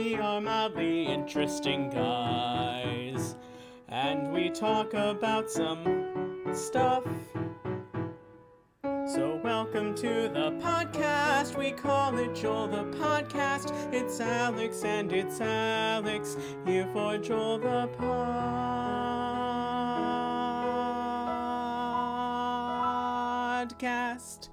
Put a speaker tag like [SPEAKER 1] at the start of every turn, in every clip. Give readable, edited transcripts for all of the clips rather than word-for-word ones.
[SPEAKER 1] we are mildly interesting guys, and we talk about some stuff. So welcome to the podcast, we call it Joel the Podcast. It's Alex and it's Alex, here for Joel the Podcast.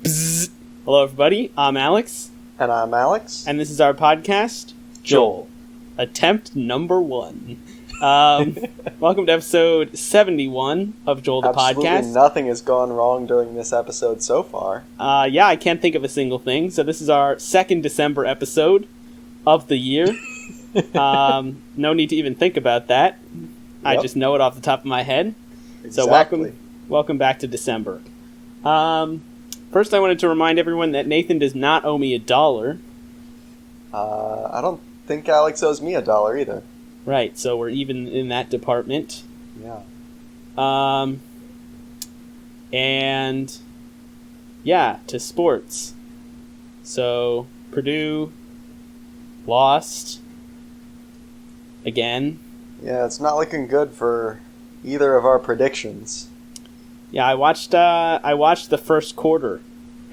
[SPEAKER 1] Bzz. Hello everybody, I'm Alex.
[SPEAKER 2] And I'm Alex.
[SPEAKER 1] And this is our podcast, Joel. Attempt number 1. Welcome to episode 71 of Joel the
[SPEAKER 2] Absolutely
[SPEAKER 1] Podcast.
[SPEAKER 2] Nothing has gone wrong during this episode so far.
[SPEAKER 1] Yeah, I can't think of a single thing. So this is our second December episode of the year. No need to even think about that. Yep. I just know it off the top of my head.
[SPEAKER 2] Exactly.
[SPEAKER 1] So welcome back to December. First, I wanted to remind everyone that Nathan does not owe me $1.
[SPEAKER 2] I don't think Alex owes me $1 either.
[SPEAKER 1] Right, so we're even in that department.
[SPEAKER 2] Yeah.
[SPEAKER 1] And yeah, to sports. So Purdue lost again.
[SPEAKER 2] Yeah, it's not looking good for either of our predictions.
[SPEAKER 1] Yeah, I watched the first quarter,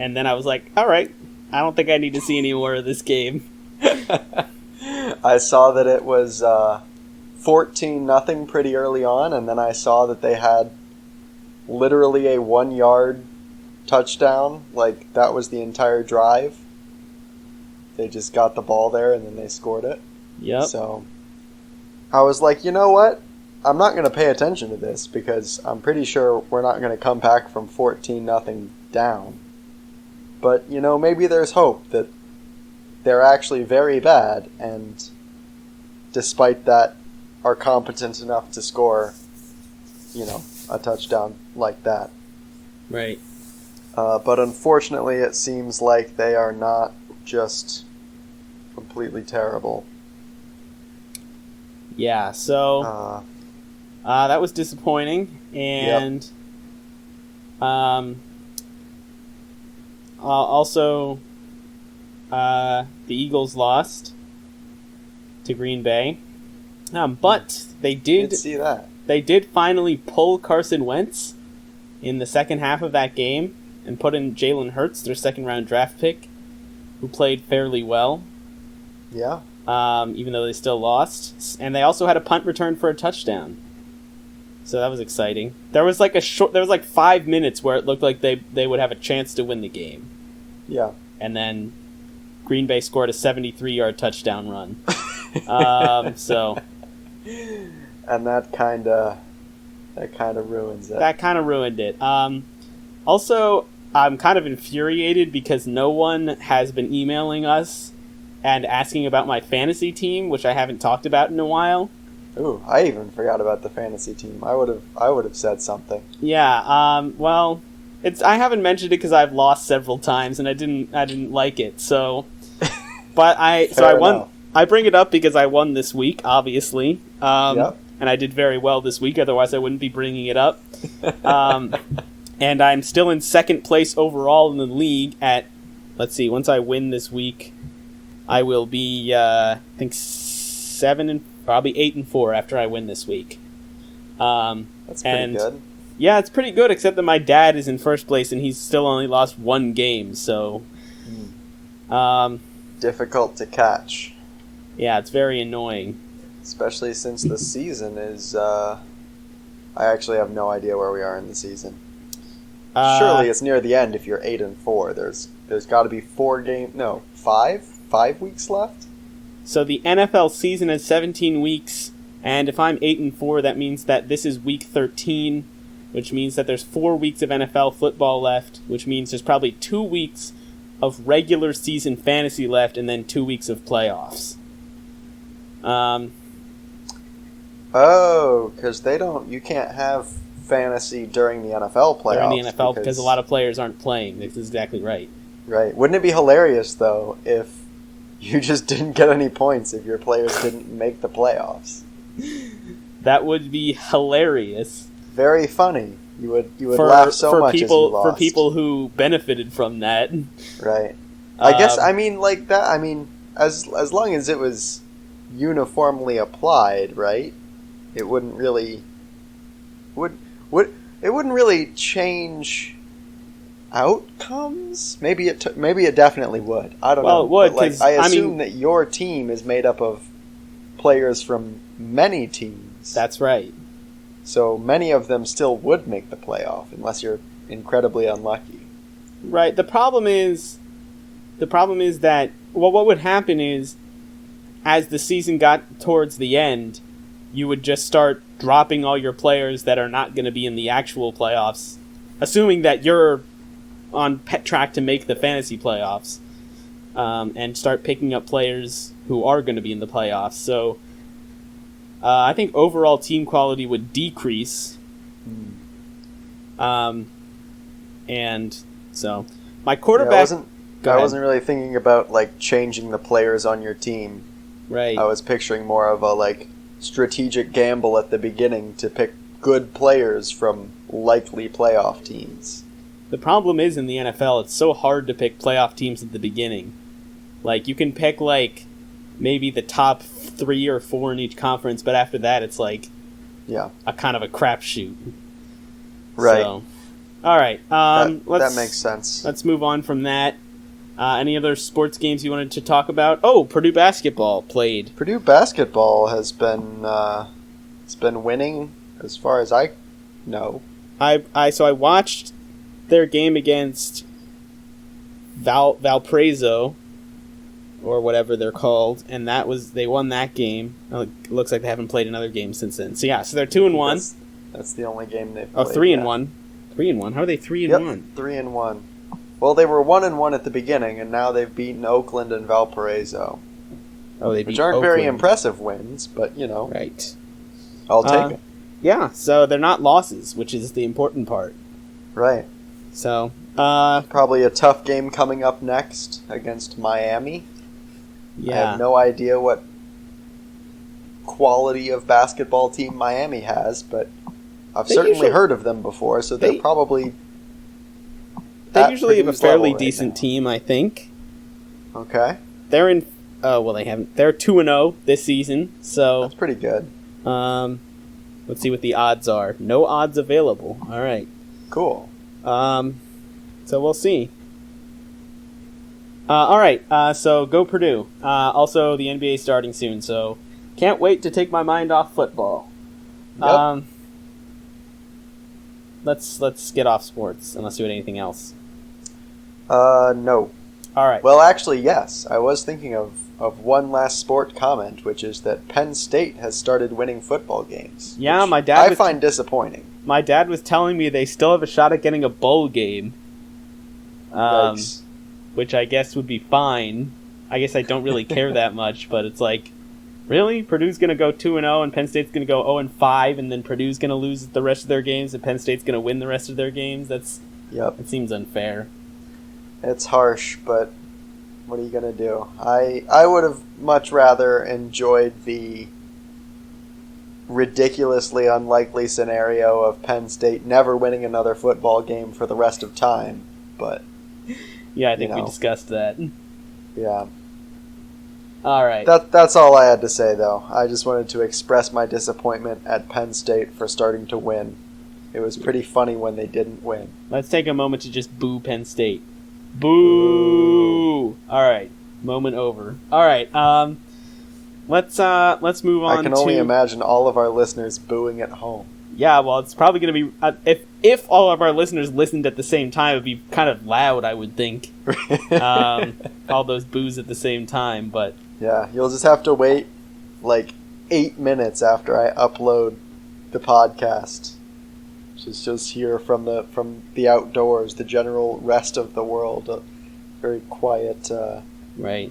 [SPEAKER 1] and then I was like, all right, I don't think I need to see any more of this game.
[SPEAKER 2] I saw that it was 14-0 pretty early on, and then I saw that they had literally a 1-yard touchdown. Like, that was the entire drive. They just got the ball there, and then they scored it.
[SPEAKER 1] Yep.
[SPEAKER 2] So I was like, you know what? I'm not going to pay attention to this because I'm pretty sure we're not going to come back from 14-0 down. But, you know, maybe there's hope that they're actually very bad and despite that are competent enough to score, you know, a touchdown like that.
[SPEAKER 1] Right.
[SPEAKER 2] But unfortunately it seems like they are not just completely terrible.
[SPEAKER 1] Yeah, so that was disappointing, and also the Eagles lost to Green Bay, but they did
[SPEAKER 2] see that.
[SPEAKER 1] They did finally pull Carson Wentz in the second half of that game and put in Jalen Hurts, their second-round draft pick, who played fairly well.
[SPEAKER 2] Yeah.
[SPEAKER 1] Even though they still lost, and they also had a punt return for a touchdown. So that was exciting. There was like 5 minutes where it looked like they would have a chance to win the game.
[SPEAKER 2] Yeah.
[SPEAKER 1] And then Green Bay scored a 73-yard touchdown run. So.
[SPEAKER 2] And that kind of ruins it.
[SPEAKER 1] That kind of ruined it. Also, I'm kind of infuriated because no one has been emailing us and asking about my fantasy team, which I haven't talked about in a while.
[SPEAKER 2] Ooh, I even forgot about the fantasy team. I would have said something.
[SPEAKER 1] Yeah, well, I haven't mentioned it because I've lost several times and I didn't like it. So, but I won. I bring it up because I won this week, obviously.
[SPEAKER 2] Yep.
[SPEAKER 1] And I did very well this week. Otherwise, I wouldn't be bringing it up. And I'm still in second place overall in the league. Let's see, once I win this week, I will be, I think 7 and probably 8-4 after I win this week.
[SPEAKER 2] That's pretty good.
[SPEAKER 1] Yeah, it's pretty good, except that my dad is in first place and he's still only lost 1 game, so
[SPEAKER 2] difficult to catch.
[SPEAKER 1] Yeah, it's very annoying.
[SPEAKER 2] Especially since the season is I actually have no idea where we are in the season. Surely it's near the end if you're 8-4. There's got to be 5 weeks left.
[SPEAKER 1] So the NFL season is 17 weeks, and if I'm 8-4, that means that this is week 13, which means that there's 4 weeks of NFL football left, which means there's probably 2 weeks of regular season fantasy left, and then 2 weeks of playoffs.
[SPEAKER 2] Because you can't have fantasy during the NFL playoffs.
[SPEAKER 1] During the NFL, because a lot of players aren't playing. That's exactly right.
[SPEAKER 2] Right. Wouldn't it be hilarious, though, if you just didn't get any points if your players didn't make the playoffs?
[SPEAKER 1] That would be hilarious.
[SPEAKER 2] Very funny. You would laugh so much
[SPEAKER 1] people,
[SPEAKER 2] as you lost.
[SPEAKER 1] For people who benefited from that.
[SPEAKER 2] Right. I guess, I mean, like that, I mean, as long as it was uniformly applied, right? It wouldn't really, it wouldn't really change outcomes? Maybe it definitely would. I don't know.
[SPEAKER 1] Well, it would,
[SPEAKER 2] But, like,
[SPEAKER 1] 'cause,
[SPEAKER 2] I
[SPEAKER 1] I
[SPEAKER 2] assume
[SPEAKER 1] mean-
[SPEAKER 2] that your team is made up of players from many teams.
[SPEAKER 1] That's right.
[SPEAKER 2] So many of them still would make the playoff, unless you're incredibly unlucky.
[SPEAKER 1] Right. The problem is that, well, what would happen is, as the season got towards the end, you would just start dropping all your players that are not going to be in the actual playoffs, assuming that you're on track to make the fantasy playoffs, and start picking up players who are going to be in the playoffs. So I think overall team quality would decrease. And so my quarterback...
[SPEAKER 2] I wasn't really thinking about like changing the players on your team.
[SPEAKER 1] Right.
[SPEAKER 2] I was picturing more of a like strategic gamble at the beginning to pick good players from likely playoff teams.
[SPEAKER 1] The problem is in the NFL, it's so hard to pick playoff teams at the beginning. Like, you can pick, like, maybe the top 3 or 4 in each conference, but after that, it's like a kind of a crapshoot.
[SPEAKER 2] Right.
[SPEAKER 1] So, all right.
[SPEAKER 2] That makes sense.
[SPEAKER 1] Let's move on from that. Any other sports games you wanted to talk about? Oh, Purdue basketball played.
[SPEAKER 2] Purdue basketball has been winning as far as I know.
[SPEAKER 1] I watched their game against Valparaiso, or whatever they're called, and they won that game. It looks like they haven't played another game since then. So yeah, so they're 2-1.
[SPEAKER 2] That's the only game they've played.
[SPEAKER 1] Oh, 3-1. 3-1. How are they 3-1?
[SPEAKER 2] 3-1. Well, they were 1-1 at the beginning, and now they've beaten Oakland and Valparaiso.
[SPEAKER 1] Oh, they beat
[SPEAKER 2] which aren't
[SPEAKER 1] Oakland.
[SPEAKER 2] very impressive wins, but
[SPEAKER 1] Right.
[SPEAKER 2] I'll take it.
[SPEAKER 1] Yeah, so they're not losses, which is the important part.
[SPEAKER 2] Right.
[SPEAKER 1] So,
[SPEAKER 2] probably a tough game coming up next against Miami.
[SPEAKER 1] yeah.
[SPEAKER 2] I have no idea what quality of basketball team Miami has, but I've certainly heard of them before, so they're probably...
[SPEAKER 1] They usually have a
[SPEAKER 2] Purdue's
[SPEAKER 1] fairly
[SPEAKER 2] level right
[SPEAKER 1] decent
[SPEAKER 2] now.
[SPEAKER 1] team, I think.
[SPEAKER 2] Okay.
[SPEAKER 1] They're in... well, they haven't... They're 2-0 this season, so...
[SPEAKER 2] That's pretty good.
[SPEAKER 1] Let's see what the odds are. No odds available. All right.
[SPEAKER 2] Cool.
[SPEAKER 1] So we'll see. All right. So go Purdue. Also, the NBA starting soon, so can't wait to take my mind off football.
[SPEAKER 2] Yep.
[SPEAKER 1] Let's get off sports unless you had anything else.
[SPEAKER 2] No.
[SPEAKER 1] All right.
[SPEAKER 2] Well, actually, yes. I was thinking of one last sport comment, which is that Penn State has started winning football games.
[SPEAKER 1] Yeah,
[SPEAKER 2] which
[SPEAKER 1] my dad
[SPEAKER 2] I find disappointing.
[SPEAKER 1] My dad was telling me they still have a shot at getting a bowl game.
[SPEAKER 2] Yikes.
[SPEAKER 1] Which I guess would be fine. I guess I don't really care that much, but it's like, really? Purdue's going to go 2-0 and Penn State's going to go 0-5, and then Purdue's going to lose the rest of their games and Penn State's going to win the rest of their games? That seems unfair.
[SPEAKER 2] It's harsh, but what are you going to do? I would have much rather enjoyed the ridiculously unlikely scenario of Penn State never winning another football game for the rest of time, but...
[SPEAKER 1] Yeah, I think we discussed that.
[SPEAKER 2] Yeah.
[SPEAKER 1] All right.
[SPEAKER 2] That's all I had to say, though. I just wanted to express my disappointment at Penn State for starting to win. It was pretty funny when they didn't win.
[SPEAKER 1] Let's take a moment to just boo Penn State. Boo! All right. Moment over. All right. Let's move on.
[SPEAKER 2] I can only imagine all of our listeners booing at home.
[SPEAKER 1] Yeah, well, it's probably going to be... if all of our listeners listened at the same time, it would be kind of loud, I would think. All those boos at the same time, but...
[SPEAKER 2] Yeah, you'll just have to wait, like, 8 minutes after I upload the podcast. Just hear from the outdoors, the general rest of the world. A very quiet...
[SPEAKER 1] Right.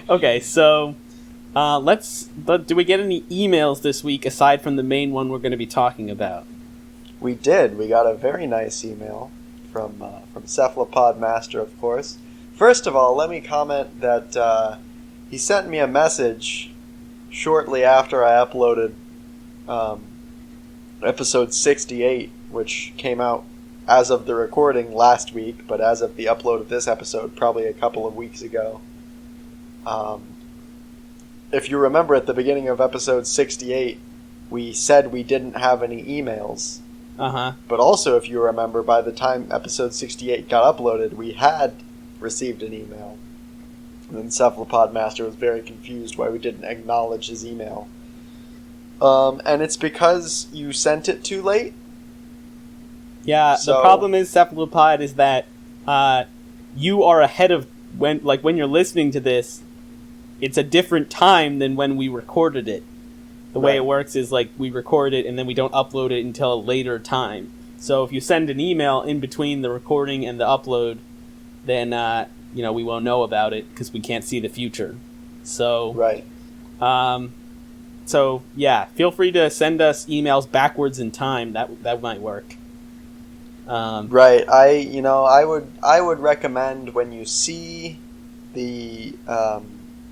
[SPEAKER 1] Okay, so... do we get any emails this week aside from the main one we're going to be talking about?
[SPEAKER 2] We did. We got a very nice email from Cephalopod Master, of course. First of all, let me comment that he sent me a message shortly after I uploaded episode 68, which came out as of the recording last week, but as of the upload of this episode, probably a couple of weeks ago. If you remember at the beginning of episode 68, we said we didn't have any emails.
[SPEAKER 1] Uh-huh.
[SPEAKER 2] But also, if you remember, by the time episode 68 got uploaded, we had received an email. And then Cephalopod Master was very confused why we didn't acknowledge his email. And it's because you sent it too late?
[SPEAKER 1] Yeah,
[SPEAKER 2] So-
[SPEAKER 1] the problem is, Cephalopod, is that you are ahead of when you're listening to this, it's a different time than when we recorded it. The way
[SPEAKER 2] Right.
[SPEAKER 1] it works is like we record it and then we don't upload it until a later time. So if you send an email in between the recording and the upload, then we won't know about it because we can't see the future. So
[SPEAKER 2] Right.
[SPEAKER 1] So yeah, feel free to send us emails backwards in time. That might work.
[SPEAKER 2] Right. I would recommend when you see the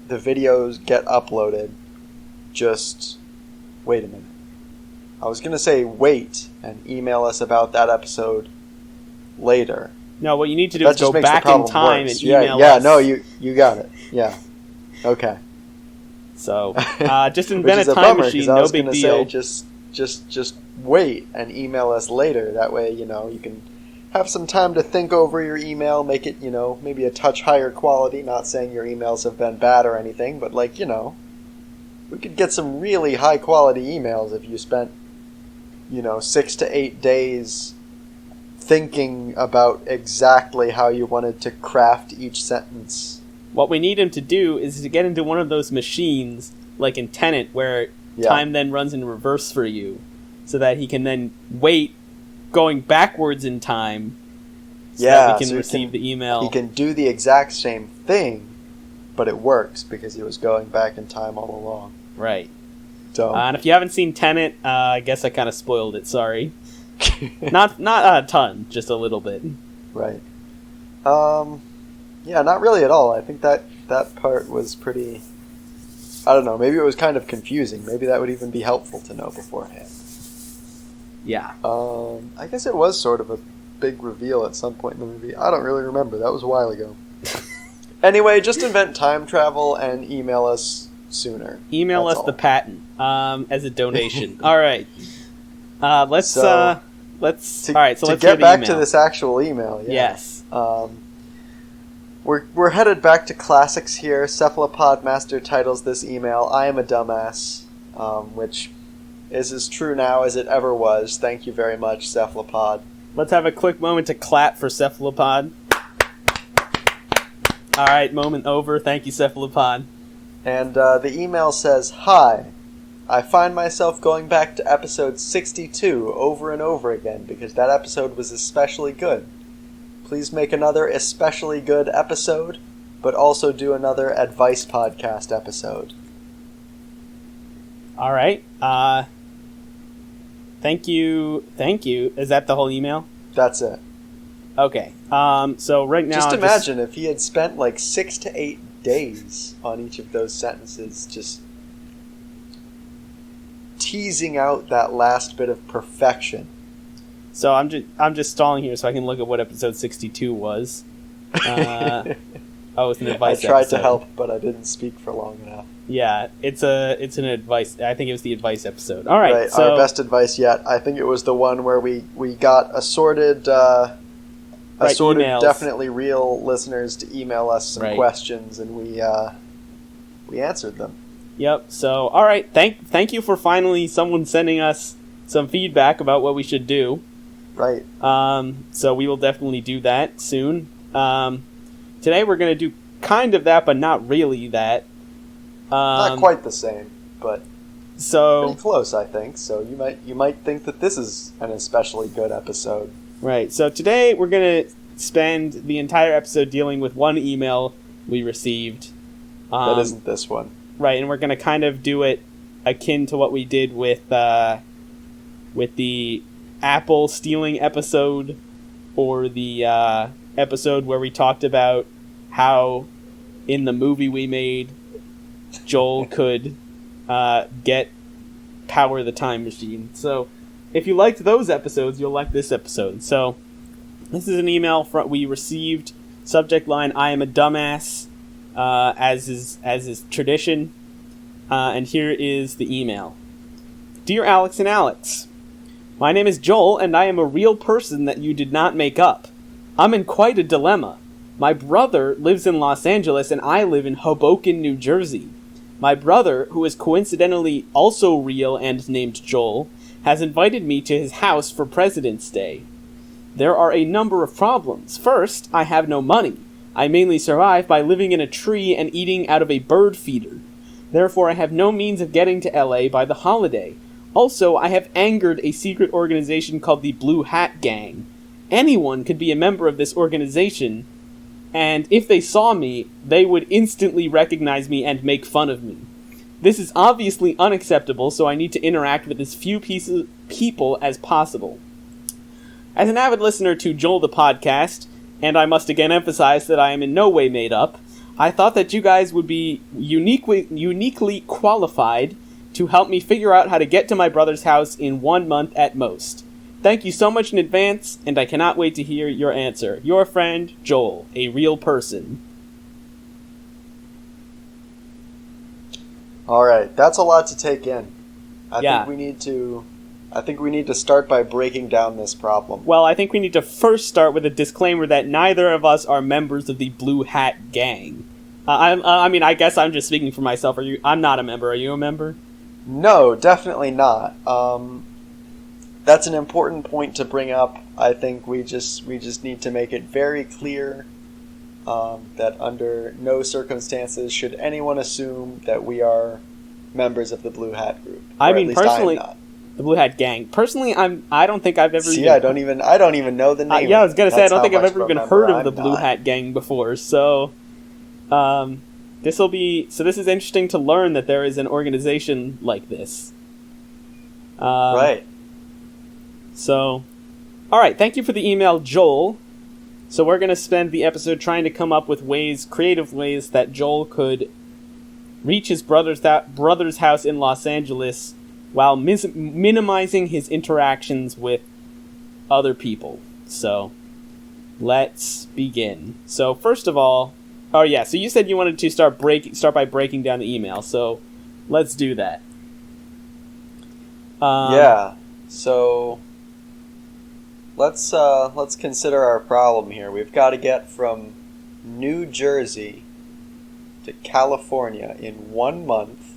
[SPEAKER 2] videos get uploaded, just wait a minute. I was gonna say wait and email us about that episode later.
[SPEAKER 1] No, what you need to do
[SPEAKER 2] That
[SPEAKER 1] is
[SPEAKER 2] just
[SPEAKER 1] go
[SPEAKER 2] makes the
[SPEAKER 1] back in
[SPEAKER 2] problem
[SPEAKER 1] time
[SPEAKER 2] worse.
[SPEAKER 1] and email us.
[SPEAKER 2] Yeah, no, you got it. Yeah. Okay.
[SPEAKER 1] So, just
[SPEAKER 2] Which
[SPEAKER 1] invent
[SPEAKER 2] is
[SPEAKER 1] a
[SPEAKER 2] a
[SPEAKER 1] time
[SPEAKER 2] bummer,
[SPEAKER 1] machine,
[SPEAKER 2] 'cause I
[SPEAKER 1] no
[SPEAKER 2] was
[SPEAKER 1] big
[SPEAKER 2] gonna
[SPEAKER 1] deal.
[SPEAKER 2] say just wait and email us later. That way, you can have some time to think over your email, make it, maybe a touch higher quality. Not saying your emails have been bad or anything, but we could get some really high quality emails if you spent, 6 to 8 days thinking about exactly how you wanted to craft each sentence.
[SPEAKER 1] What we need him to do is to get into one of those machines, like in Tenet, where
[SPEAKER 2] Yeah.
[SPEAKER 1] time then runs in reverse for you, so that he can then wait, going backwards in time, so that we
[SPEAKER 2] so
[SPEAKER 1] can
[SPEAKER 2] he
[SPEAKER 1] receive the email.
[SPEAKER 2] He can do the exact same thing, but it works because he was going back in time all along.
[SPEAKER 1] Right.
[SPEAKER 2] So
[SPEAKER 1] And if you haven't seen Tenet, I guess I kind of spoiled it. Sorry. Not a ton, just a little bit.
[SPEAKER 2] right. Yeah, not really at all. I think that part was pretty. I don't know. Maybe it was kind of confusing. Maybe that would even be helpful to know beforehand.
[SPEAKER 1] Yeah.
[SPEAKER 2] I guess it was sort of a big reveal at some point in the movie. I don't really remember. That was a while ago. Anyway, just invent time travel and email us sooner.
[SPEAKER 1] Email
[SPEAKER 2] That's
[SPEAKER 1] us the
[SPEAKER 2] all.
[SPEAKER 1] patent as a donation. All right. Let's.
[SPEAKER 2] So,
[SPEAKER 1] All right. So let's
[SPEAKER 2] to
[SPEAKER 1] hear
[SPEAKER 2] get
[SPEAKER 1] the
[SPEAKER 2] back
[SPEAKER 1] email.
[SPEAKER 2] to this actual email. Yeah.
[SPEAKER 1] Yes.
[SPEAKER 2] We're headed back to classics here. Cephalopod Master titles this email, "I am a dumbass," which is as true now as it ever was. Thank you very much, Cephalopod.
[SPEAKER 1] Let's have a quick moment to clap for Cephalopod. All right, moment over. Thank you, Cephalopod.
[SPEAKER 2] And the email says, "Hi, I find myself going back to episode 62 over and over again because that episode was especially good. Please make another especially good episode, but also do another advice podcast episode."
[SPEAKER 1] All right. Thank you. Thank you. Is that the whole email?
[SPEAKER 2] That's it.
[SPEAKER 1] Okay. So right now,
[SPEAKER 2] Just imagine if he had spent like 6 to 8 days on each of those sentences, just teasing out that last bit of perfection.
[SPEAKER 1] So I'm just stalling here so I can look at what episode 62 was. It's an
[SPEAKER 2] I
[SPEAKER 1] advice.
[SPEAKER 2] tried
[SPEAKER 1] episode.
[SPEAKER 2] to help, but I didn't speak for long enough.
[SPEAKER 1] Yeah, it's an advice. I think it was the advice episode. All right.
[SPEAKER 2] Our best advice yet. I think it was the one where we got assorted,
[SPEAKER 1] emails.
[SPEAKER 2] definitely real listeners to email us some
[SPEAKER 1] Right.
[SPEAKER 2] questions, and we answered them.
[SPEAKER 1] Yep. So all right. Thank you for finally someone sending us some feedback about what we should do.
[SPEAKER 2] Right.
[SPEAKER 1] So we will definitely do that soon. Today we're going to do kind of that, but not really that.
[SPEAKER 2] Not quite the same, but
[SPEAKER 1] So
[SPEAKER 2] pretty close, I think. So you might think that this is an especially good episode.
[SPEAKER 1] right. So today we're going to spend the entire episode dealing with one email we received.
[SPEAKER 2] That isn't this one.
[SPEAKER 1] Right, and we're going to kind of do it akin to what we did with the Apple stealing episode, or the episode where we talked about how in the movie we made, Joel could get Power the Time Machine. So if you liked those episodes, you'll like this episode. So This is an email we received. Subject line: I am a dumbass, as is tradition. And here is the email. Dear Alex and Alex, my name is Joel, and I am a real person that you did not make up. I'm in quite a dilemma. My brother lives in Los Angeles, and I live in Hoboken, New Jersey. My brother, who is coincidentally also real and named Joel, has invited me to his house for President's Day. There are a number of problems. First, I have no money. I mainly survive by living in a tree and eating out of a bird feeder. Therefore, I have no means of getting to LA by the holiday. Also, I have angered a secret organization called the Blue Hat Gang. Anyone could be a member of this organization, and if they saw me, they would instantly recognize me and make fun of me. This is obviously unacceptable, so I need to interact with as few people as possible. As an avid listener to Joel the podcast, and I must again emphasize that I am in no way made up, I thought that you guys would be uniquely qualified to help me figure out how to get to my brother's house in 1 month at most. Thank you so much in advance, and I cannot wait to hear your answer. Your friend, Joel, a real person.
[SPEAKER 2] Alright, that's a lot to take in. I
[SPEAKER 1] Yeah.
[SPEAKER 2] think we need to start by breaking down this problem.
[SPEAKER 1] Well, I think we need to first start with a disclaimer that neither of us are members of the Blue Hat Gang. I guess I'm just speaking for myself. I'm not a member. Are you a member?
[SPEAKER 2] No, definitely not. That's an important point to bring up. I think we just need to make it very clear that under no circumstances should anyone assume that we are members of the Blue Hat group.
[SPEAKER 1] I
[SPEAKER 2] Or
[SPEAKER 1] mean,
[SPEAKER 2] at least
[SPEAKER 1] personally,
[SPEAKER 2] I am not.
[SPEAKER 1] the Blue Hat Gang. Personally, I don't think I've ever.
[SPEAKER 2] See,
[SPEAKER 1] even,
[SPEAKER 2] I don't even know the name.
[SPEAKER 1] yeah, I was gonna say I
[SPEAKER 2] That's
[SPEAKER 1] don't
[SPEAKER 2] how
[SPEAKER 1] think I've
[SPEAKER 2] much
[SPEAKER 1] ever
[SPEAKER 2] of a
[SPEAKER 1] even
[SPEAKER 2] member
[SPEAKER 1] heard of
[SPEAKER 2] I'm
[SPEAKER 1] the Blue
[SPEAKER 2] not.
[SPEAKER 1] Hat Gang before. So, this is interesting to learn that there is an organization like this.
[SPEAKER 2] Right.
[SPEAKER 1] So, all right. Thank you for the email, Joel. So we're going to spend the episode trying to come up with creative ways that Joel could reach his brother's house in Los Angeles while minimizing his interactions with other people. So, let's begin. So, first of all, so you said you wanted to start by breaking down the email. So, let's do that.
[SPEAKER 2] Yeah. So let's consider our problem here. We've got to get from New Jersey to California in 1 month,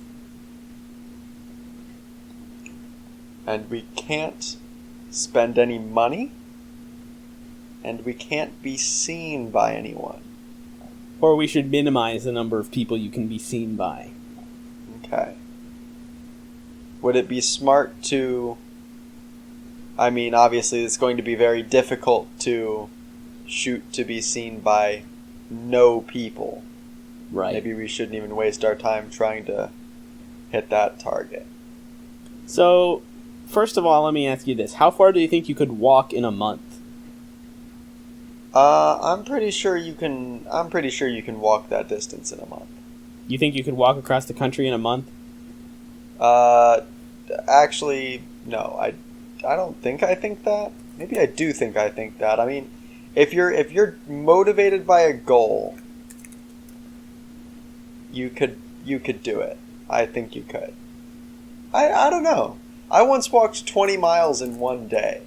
[SPEAKER 2] and we can't spend any money, and we can't be seen by anyone.
[SPEAKER 1] Or we should minimize the number of people you can be seen by.
[SPEAKER 2] Okay. Would it be smart to... I mean, obviously it's going to be very difficult to shoot to be seen by no people.
[SPEAKER 1] Right.
[SPEAKER 2] Maybe we shouldn't even waste our time trying to hit that target.
[SPEAKER 1] So, first of all, let me ask you this. How far do you think you could walk in a month?
[SPEAKER 2] I'm pretty sure you can walk that distance in a month.
[SPEAKER 1] You think you could walk across the country in a month?
[SPEAKER 2] Actually, no. I don't think I think that. Maybe I do think I think that. I mean, if you're motivated by a goal, you could do it. I think you could. I don't know. I once walked 20 miles in one day.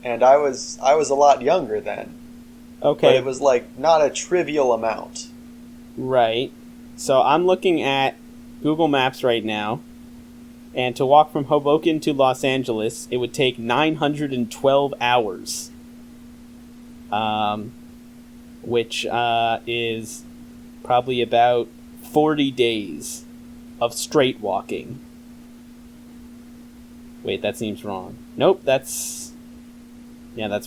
[SPEAKER 2] And I was a lot younger then.
[SPEAKER 1] Okay.
[SPEAKER 2] But it was like not a trivial amount.
[SPEAKER 1] Right. So I'm looking at Google Maps right now. And to walk from Hoboken to Los Angeles, it would take 912 hours. Which is probably about 40 days of straight walking. Wait, that seems wrong. Nope, that's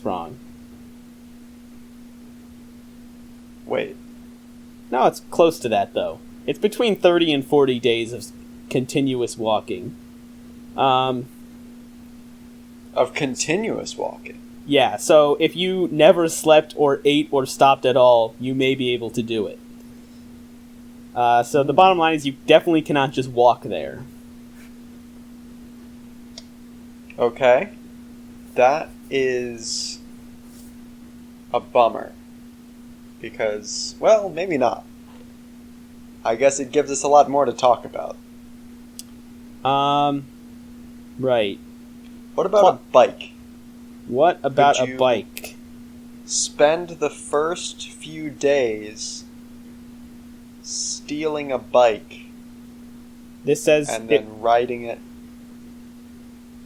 [SPEAKER 1] wrong.
[SPEAKER 2] Wait.
[SPEAKER 1] No, it's close to that, though. It's between 30 and 40 days of continuous walking.
[SPEAKER 2] Of continuous walking?
[SPEAKER 1] Yeah, so if you never slept or ate or stopped at all, you may be able to do it. So the bottom line is you definitely cannot just walk there.
[SPEAKER 2] Okay. That is a bummer. Because, well, maybe not. I guess it gives us a lot more to talk about.
[SPEAKER 1] Right.
[SPEAKER 2] What about a bike?
[SPEAKER 1] What about
[SPEAKER 2] Could
[SPEAKER 1] a
[SPEAKER 2] you
[SPEAKER 1] bike?
[SPEAKER 2] Spend the first few days stealing a bike
[SPEAKER 1] This says
[SPEAKER 2] and then riding it.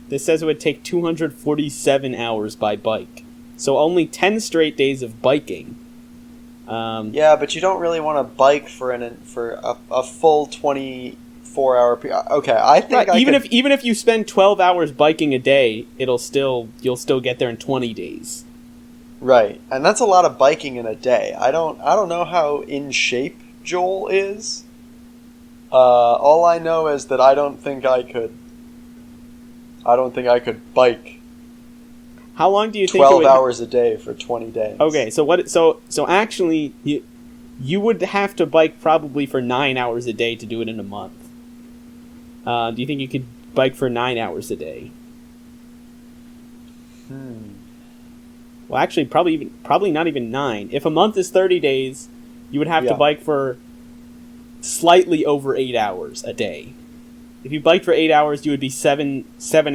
[SPEAKER 1] This says it would take 247 hours by bike. So only 10 straight days of biking.
[SPEAKER 2] Yeah, but you don't really want to bike for a full 24-hour period. Okay, I think
[SPEAKER 1] right, even if you spend 12 hours biking a day, you'll still get there in 20 days.
[SPEAKER 2] Right, and that's a lot of biking in a day. I don't know how in shape Joel is. All I know is that I don't think I could bike
[SPEAKER 1] How long do you think
[SPEAKER 2] 12 hours a day for 20 days.
[SPEAKER 1] Okay, so actually you would have to bike probably for 9 hours a day to do it in a month. Do you think you could bike for 9 hours a day? Well, actually, probably not even 9. If a month is 30 days, you would have to bike for slightly over 8 hours a day. If you biked for 8 hours, you would be 7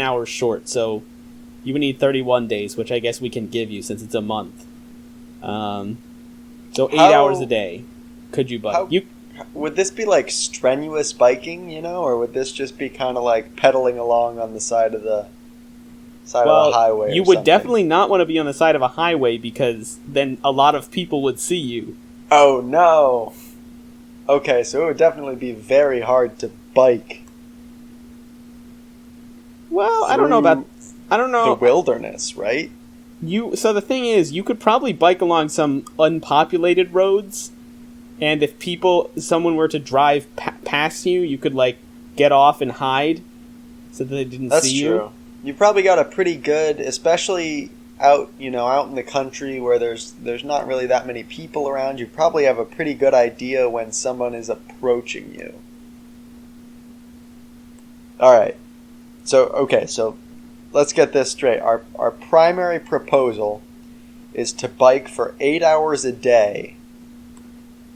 [SPEAKER 1] hours short. So you would need 31 days, which I guess we can give you since it's a month. So 8 hours a day. Could you bike?
[SPEAKER 2] Would this be like strenuous biking, or would this just be kind of like pedaling along on the side of the highway?
[SPEAKER 1] You would definitely not want to be on the side of a highway because then a lot of people would see you.
[SPEAKER 2] Oh no! Okay, so it would definitely be very hard to bike.
[SPEAKER 1] Well, I don't know.
[SPEAKER 2] The wilderness, right?
[SPEAKER 1] So the thing is, you could probably bike along some unpopulated roads, and if someone were to drive past you, you could get off and hide so that they didn't see you.
[SPEAKER 2] That's true. You probably got a pretty good, especially out in the country where there's not really that many people around. You probably have a pretty good idea when someone is approaching you. All right. So let's get this straight. Our primary proposal is to bike for 8 hours a day.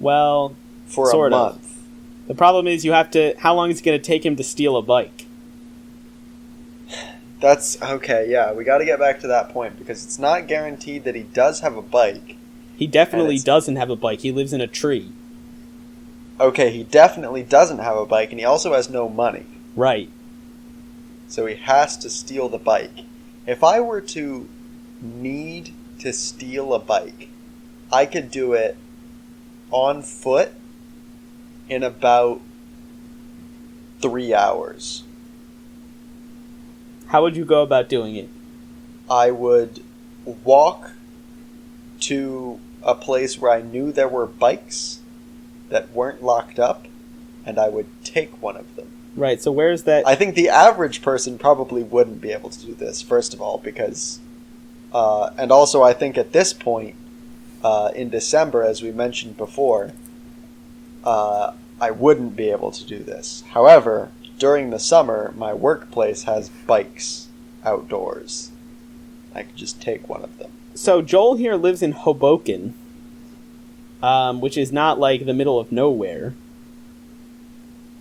[SPEAKER 1] Well,
[SPEAKER 2] for a month.
[SPEAKER 1] The problem is how long is it going to take him to steal a bike?
[SPEAKER 2] That's okay, yeah. We got to get back to that point because it's not guaranteed that he does have a bike.
[SPEAKER 1] He definitely doesn't have a bike. He lives in a tree.
[SPEAKER 2] Okay, he definitely doesn't have a bike and he also has no money.
[SPEAKER 1] Right.
[SPEAKER 2] So he has to steal the bike. If I were to need to steal a bike, I could do it on foot in about 3 hours.
[SPEAKER 1] How would you go about doing it?
[SPEAKER 2] I would walk to a place where I knew there were bikes that weren't locked up, and I would take one of them.
[SPEAKER 1] Right, so where's that?
[SPEAKER 2] I think the average person probably wouldn't be able to do this, first of all, because... and also I think at this point, in December, as we mentioned before, I wouldn't be able to do this. However, during the summer, my workplace has bikes outdoors. I could just take one of them.
[SPEAKER 1] So Joel here lives in Hoboken, which is not the middle of nowhere.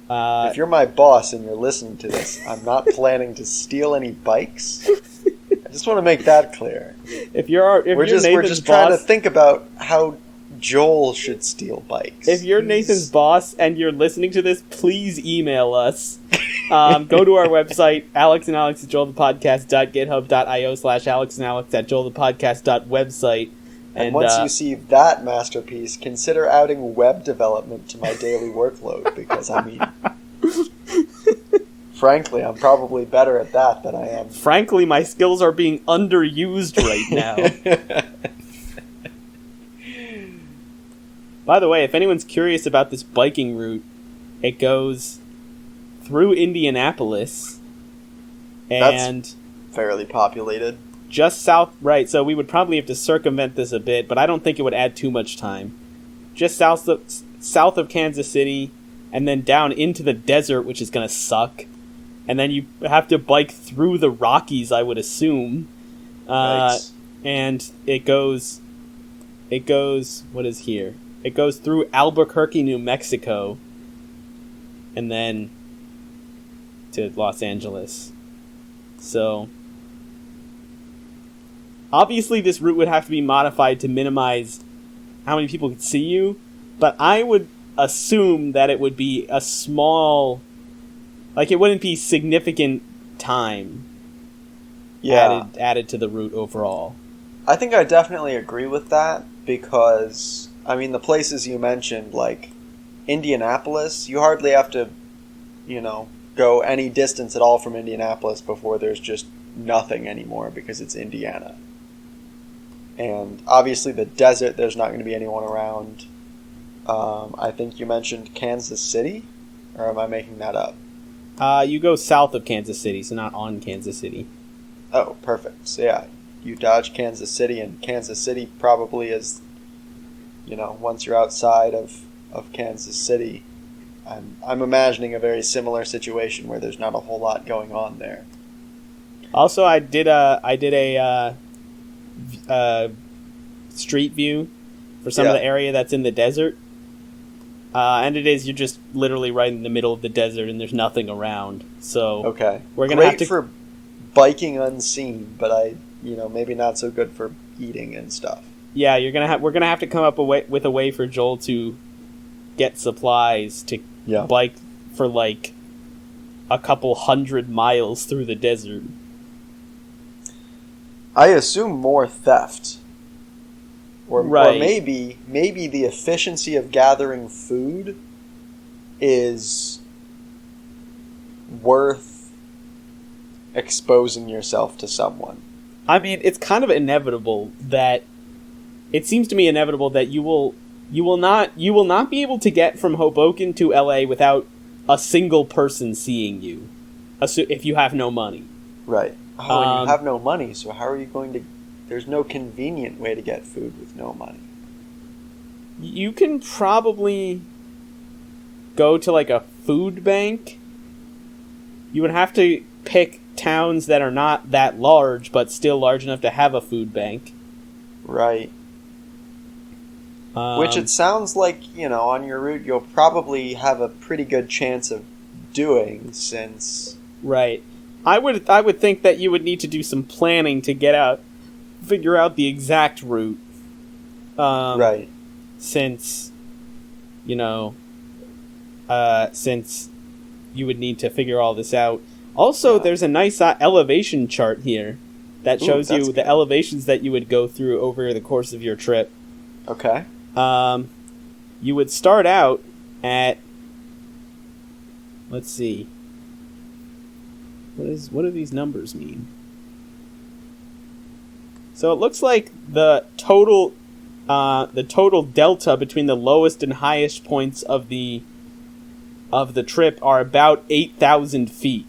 [SPEAKER 2] If you're my boss and you're listening to this, I'm not planning to steal any bikes. I just want to make that clear.
[SPEAKER 1] We're
[SPEAKER 2] just trying to think about how Joel should steal bikes.
[SPEAKER 1] If you're Nathan's boss and you're listening to this, please email us. Go to our website, alexandalex@joelthepodcast.github.io/alexandalex@joelthepodcast.website.
[SPEAKER 2] And once you see that masterpiece, consider adding web development to my daily workload, because, frankly, I'm probably better at that than I am.
[SPEAKER 1] Frankly, my skills are being underused right now. By the way, if anyone's curious about this biking route, it goes through Indianapolis and...
[SPEAKER 2] That's fairly populated.
[SPEAKER 1] Just south, right, so we would probably have to circumvent this a bit, but I don't think it would add too much time. Just south of Kansas City, and then down into the desert, which is going to suck. And then you have to bike through the Rockies, I would assume.
[SPEAKER 2] Nice.
[SPEAKER 1] And it goes it goes, what is here? It goes through Albuquerque, New Mexico, and then to Los Angeles. So, obviously this route would have to be modified to minimize how many people could see you, but I would assume that it would be a small, like it wouldn't be significant time added to the route overall.
[SPEAKER 2] I think I definitely agree with that because, I mean, the places you mentioned, like Indianapolis, you hardly have to, go any distance at all from Indianapolis before there's just nothing anymore because it's Indiana. And obviously the desert, there's not going to be anyone around. I think you mentioned Kansas City, or am I making that up?
[SPEAKER 1] You go south of Kansas City, so not on Kansas City.
[SPEAKER 2] Oh, perfect. So yeah, you dodge Kansas City, and Kansas City probably is, once you're outside of Kansas City, I'm imagining a very similar situation where there's not a whole lot going on there.
[SPEAKER 1] Also, I did a street view for some of the area that's in the desert, and you're just literally right in the middle of the desert, and there's nothing around. So
[SPEAKER 2] okay,
[SPEAKER 1] we're gonna have to
[SPEAKER 2] for biking unseen, but maybe not so good for eating and stuff.
[SPEAKER 1] Yeah, we're gonna have to come up with a way for Joel to get supplies to bike for like a couple 100 miles through the desert.
[SPEAKER 2] I assume more theft. Or
[SPEAKER 1] right.
[SPEAKER 2] maybe the efficiency of gathering food is worth exposing yourself to someone.
[SPEAKER 1] I mean, it's kind of inevitable that it seems to me inevitable that you will not be able to get from Hoboken to LA without a single person seeing you, if you have no money.
[SPEAKER 2] Right. Oh, and you have no money, so how are you going to... There's no convenient way to get food with no money.
[SPEAKER 1] You can probably go to like a food bank. You would have to pick towns that are not that large, but still large enough to have a food bank.
[SPEAKER 2] Right. Which it sounds like, on your route you'll probably have a pretty good chance of doing, since...
[SPEAKER 1] Right. I would think that you would need to do some planning to figure out the exact route.
[SPEAKER 2] Right.
[SPEAKER 1] Since you would need to figure all this out. Also, there's a nice elevation chart here that shows you the elevations that you would go through over the course of your trip.
[SPEAKER 2] Okay.
[SPEAKER 1] You would start out at... Let's see. What do these numbers mean? So it looks like the total delta between the lowest and highest points of the trip are about 8,000 feet.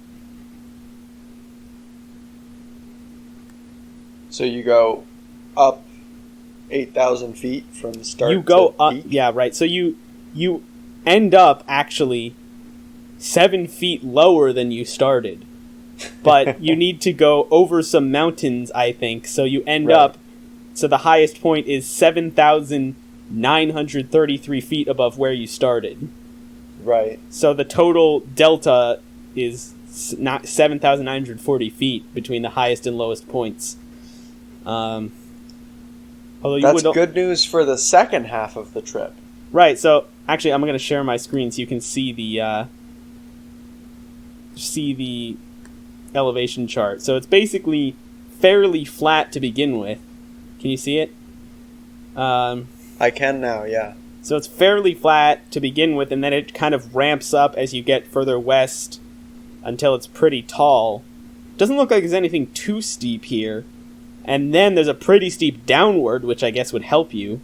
[SPEAKER 2] So you go up 8,000 feet from start
[SPEAKER 1] you go
[SPEAKER 2] to
[SPEAKER 1] up,
[SPEAKER 2] peak?
[SPEAKER 1] yeah, right. So you end up actually 7 feet lower than you started. But you need to go over some mountains, I think. So you end up... So the highest point is 7,933 feet above where you started.
[SPEAKER 2] Right.
[SPEAKER 1] So the total delta is not 7,940 feet between the highest and lowest points. Although
[SPEAKER 2] that's good news for the second half of the trip.
[SPEAKER 1] Right, so actually I'm going to share my screen so you can see the elevation chart. So it's basically fairly flat to begin with. Can you see it?
[SPEAKER 2] I can now, yeah.
[SPEAKER 1] So it's fairly flat to begin with, and then it kind of ramps up as you get further west until it's pretty tall. Doesn't look like there's anything too steep here. And then there's a pretty steep downward, which I guess would help you.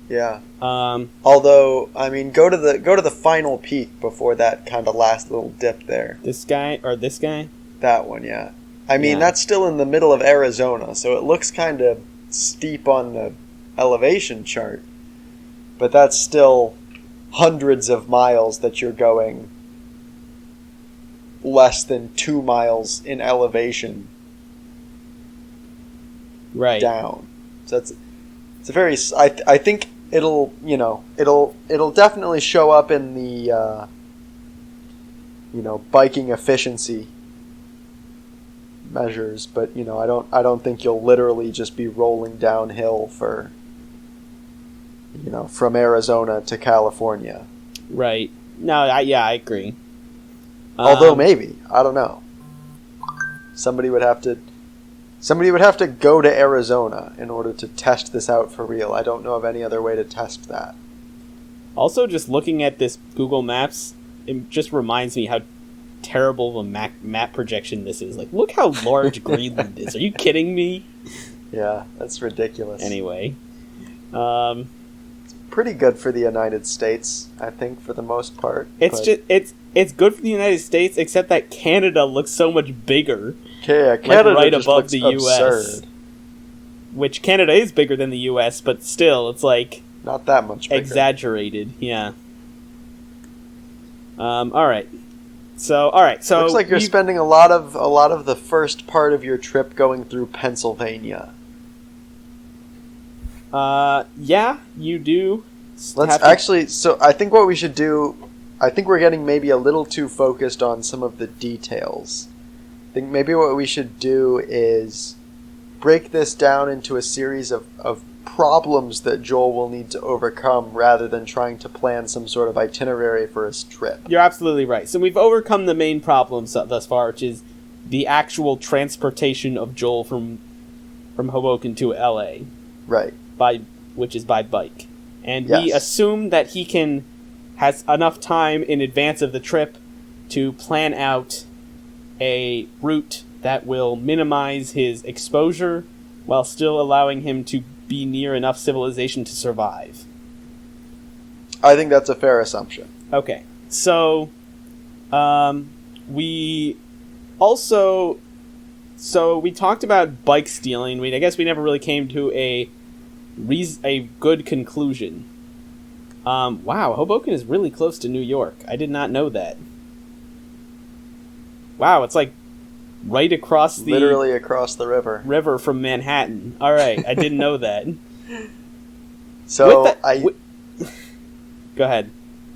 [SPEAKER 2] Yeah. Although, I mean, go to the final peak before that kind of last little dip there.
[SPEAKER 1] This guy or this guy?
[SPEAKER 2] That one, yeah. I mean, that's still in the middle of Arizona, so it looks kind of steep on the elevation chart. But that's still hundreds of miles that you're going less than 2 miles in elevation
[SPEAKER 1] right
[SPEAKER 2] down. So that's It's a very. I think it'll it'll definitely show up in the biking efficiency measures, but I don't think you'll literally just be rolling downhill for from Arizona to California.
[SPEAKER 1] Right. No, I agree.
[SPEAKER 2] Although maybe, I don't know. Somebody would have to go to Arizona in order to test this out for real. I don't know of any other way to test that.
[SPEAKER 1] Also, just looking at this Google Maps, it just reminds me how terrible of a map projection this is. Like, look how large Greenland is. Are you kidding me?
[SPEAKER 2] Yeah, that's ridiculous.
[SPEAKER 1] Anyway.
[SPEAKER 2] It's pretty good for the United States, I think, for the most part.
[SPEAKER 1] It's good for the United States, except that Canada looks so much bigger.
[SPEAKER 2] Yeah, Canada
[SPEAKER 1] like right
[SPEAKER 2] just
[SPEAKER 1] above
[SPEAKER 2] looks
[SPEAKER 1] the
[SPEAKER 2] absurd.
[SPEAKER 1] US. Which Canada is bigger than the US, but still, it's like
[SPEAKER 2] not that much bigger.
[SPEAKER 1] Exaggerated, yeah. Alright. So
[SPEAKER 2] looks like you're spending a lot of the first part of your trip going through Pennsylvania.
[SPEAKER 1] Yeah, you do.
[SPEAKER 2] So I think what we should do, I think we're getting maybe a little too focused on some of the details. I think maybe what we should do is break this down into a series of problems that Joel will need to overcome rather than trying to plan some sort of itinerary for his trip.
[SPEAKER 1] You're absolutely right. So we've overcome the main problems thus far, which is the actual transportation of Joel from Hoboken to LA.
[SPEAKER 2] Right.
[SPEAKER 1] Which is by bike. And
[SPEAKER 2] yes.
[SPEAKER 1] We assume that he has enough time in advance of the trip to plan out a route that will minimize his exposure while still allowing him to be near enough civilization to survive.
[SPEAKER 2] I think that's a fair assumption.
[SPEAKER 1] Okay. So, we also... So, we talked about bike stealing. I guess we never really came to a good conclusion. Wow, Hoboken is really close to New York. I did not know that. Wow, it's like right across
[SPEAKER 2] literally across the river
[SPEAKER 1] from Manhattan. All right, I didn't know that.
[SPEAKER 2] So
[SPEAKER 1] go ahead.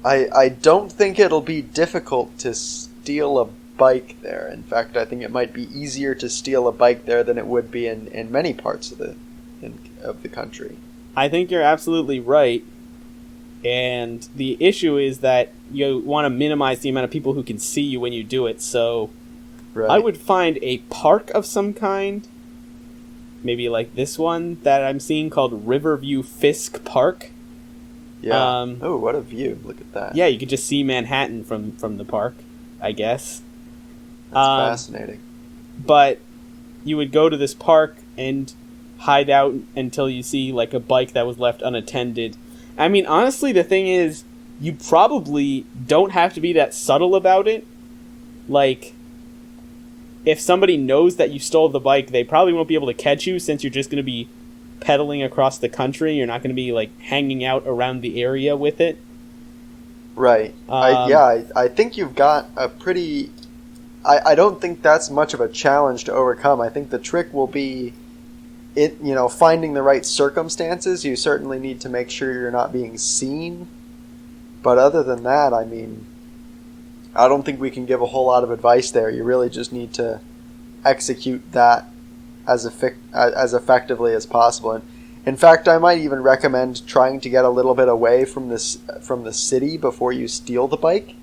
[SPEAKER 2] I don't think it'll be difficult to steal a bike there. In fact, I think it might be easier to steal a bike there than it would be in many parts of the country. I
[SPEAKER 1] think you're absolutely right. And the issue is that you want to minimize the amount of people who can see you when you do it, so right. I would find a park of some kind, maybe like this one that I'm seeing called Riverview Fisk Park.
[SPEAKER 2] Yeah. Oh, what a view. Look at that.
[SPEAKER 1] Yeah, you could just see Manhattan from the park, I guess.
[SPEAKER 2] That's fascinating.
[SPEAKER 1] But you would go to this park and hide out until you see like a bike that was left unattended. I mean, honestly, the thing is, you probably don't have to be that subtle about it. Like, if somebody knows that you stole the bike, they probably won't be able to catch you since you're just going to be pedaling across the country. You're not going to be, like, hanging out around the area with it.
[SPEAKER 2] Right. I think you've got a pretty... I don't think that's much of a challenge to overcome. I think the trick will be... finding the right circumstances. You certainly need to make sure you're not being seen. But other than that, I mean, I don't think we can give a whole lot of advice there. You really just need to execute that as effectively as possible. And in fact, I might even recommend trying to get a little bit away from the city before you steal the bike.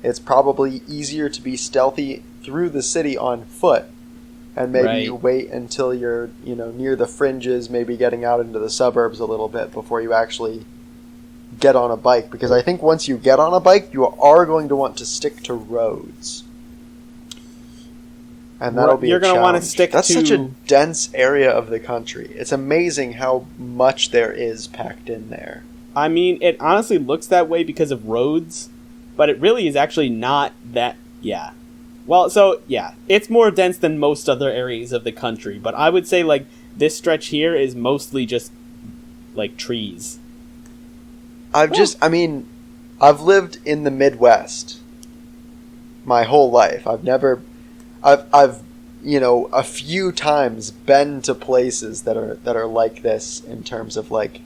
[SPEAKER 2] It's probably easier to be stealthy through the city on foot. And maybe you wait until you're, near the fringes, maybe getting out into the suburbs a little bit before you actually get on a bike. Because I think once you get on a bike, you are going to want to stick to roads. And that'll be
[SPEAKER 1] You're going to want to stick
[SPEAKER 2] That's such a dense area of the country. It's amazing how much there is packed in there.
[SPEAKER 1] I mean, it honestly looks that way because of roads, but it really is actually not that, yeah. Well, so, yeah, it's more dense than most other areas of the country, but I would say, like, this stretch here is mostly just, like, trees.
[SPEAKER 2] I've lived in the Midwest my whole life. I've a few times been to places that are like this in terms of like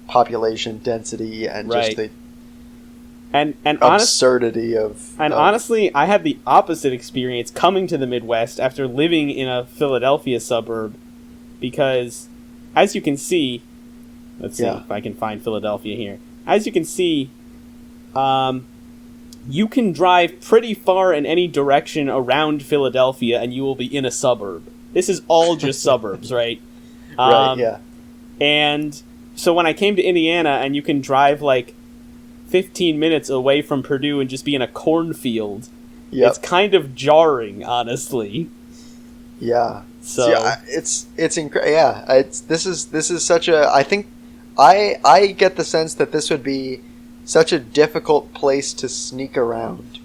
[SPEAKER 2] population density and
[SPEAKER 1] Right.
[SPEAKER 2] just the
[SPEAKER 1] and
[SPEAKER 2] absurdity of.
[SPEAKER 1] Honestly, I had the opposite experience coming to the Midwest after living in a Philadelphia suburb, because as you can see, let's see
[SPEAKER 2] Yeah.
[SPEAKER 1] if I can find Philadelphia here. As you can see, you can drive pretty far in any direction around Philadelphia and you will be in a suburb. This is all just suburbs, right?
[SPEAKER 2] Right. Yeah.
[SPEAKER 1] And so when I came to Indiana and you can drive like 15 minutes away from Purdue and just be in a cornfield,
[SPEAKER 2] Yep.
[SPEAKER 1] it's kind of jarring, honestly.
[SPEAKER 2] Yeah.
[SPEAKER 1] So
[SPEAKER 2] It's incredible. Yeah. This is such a. I think I get the sense that this would be such a difficult place to sneak around.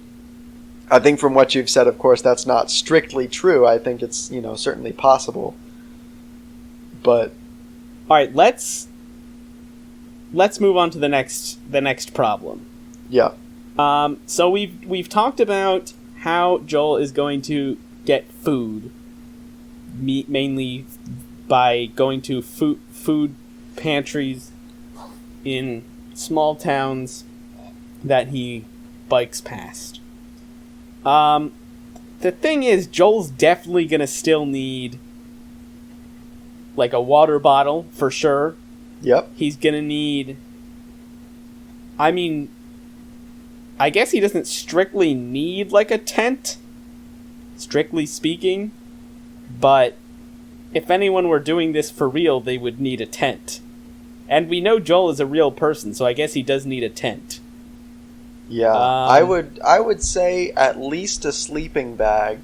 [SPEAKER 2] I think from what you've said, of course, that's not strictly true. I think it's certainly possible. But
[SPEAKER 1] all right, let's move on to the next problem.
[SPEAKER 2] yeah.
[SPEAKER 1] So we've talked about how Joel is going to get food, mainly by going to food pantries in small towns that he bikes past. The thing is, Joel's definitely gonna still need like a water bottle for sure.
[SPEAKER 2] Yep.
[SPEAKER 1] He's gonna need. I mean, I guess he doesn't strictly need like a tent, strictly speaking, but if anyone were doing this for real, they would need a tent. And we know Joel is a real person, so I guess he does need a tent.
[SPEAKER 2] Yeah. I would say at least a sleeping bag.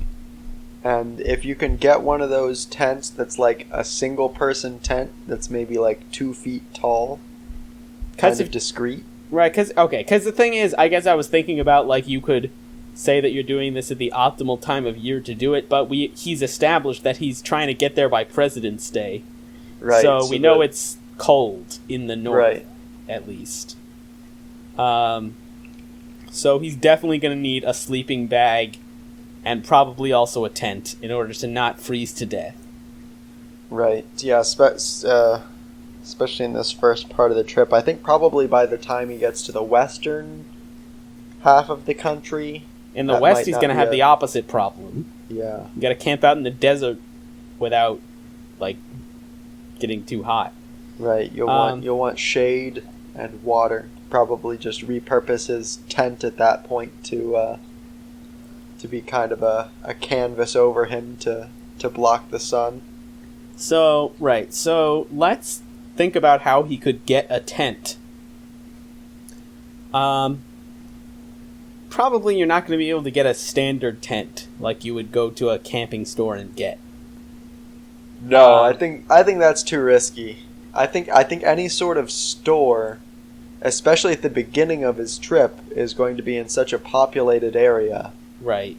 [SPEAKER 2] And if you can get one of those tents that's like a single person tent that's maybe like 2 feet tall, kind of discreet.
[SPEAKER 1] Right, because the thing is, I guess I was thinking about, like, you could say that you're doing this at the optimal time of year to do it, but he's established that he's trying to get there by President's Day.
[SPEAKER 2] Right.
[SPEAKER 1] So we know it's cold in the north,
[SPEAKER 2] Right.
[SPEAKER 1] at least. So he's definitely going to need a sleeping bag and probably also a tent in order to not freeze to death.
[SPEAKER 2] Right. Yeah, especially in this first part of the trip. I think probably by the time he gets to the western half of the country.
[SPEAKER 1] In the west, he's going to have the opposite problem.
[SPEAKER 2] Yeah.
[SPEAKER 1] You got to camp out in the desert without, like, getting too hot.
[SPEAKER 2] Right. You'll want shade and water. Probably just repurpose his tent at that point to be kind of a canvas over him to block the sun.
[SPEAKER 1] So let's think about how he could get a tent. Probably you're not going to be able to get a standard tent like you would go to a camping store and get.
[SPEAKER 2] No, I think that's too risky. I think any sort of store, especially at the beginning of his trip, is going to be in such a populated area.
[SPEAKER 1] Right.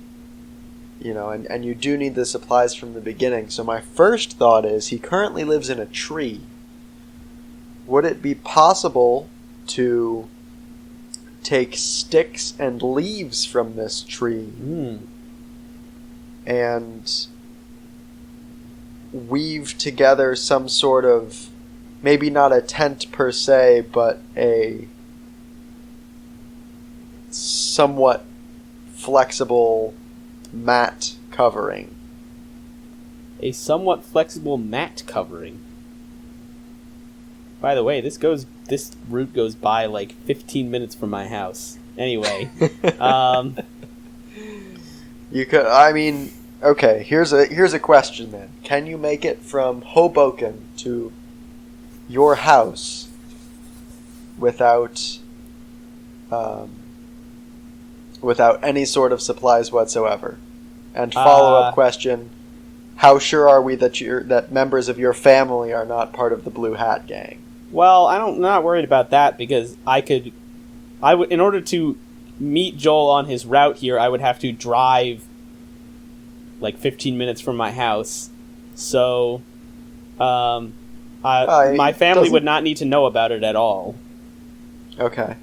[SPEAKER 2] And you do need the supplies from the beginning. So my first thought is he currently lives in a tree. Would it be possible to take sticks and leaves from this tree and weave together some sort of, maybe not a tent per se, but a somewhat flexible mat covering?
[SPEAKER 1] A somewhat flexible mat covering. By the way, this route goes by like 15 minutes from my house. Anyway,
[SPEAKER 2] you could. I mean, okay. Here's a question then. Can you make it from Hoboken to your house without any sort of supplies whatsoever? And follow-up question: how sure are we that members of your family are not part of the Blue Hat Gang?
[SPEAKER 1] Well, I'm not worried about that because in order to meet Joel on his route here, I would have to drive like 15 minutes from my house. So, my family would not need to know about it at all.
[SPEAKER 2] Okay.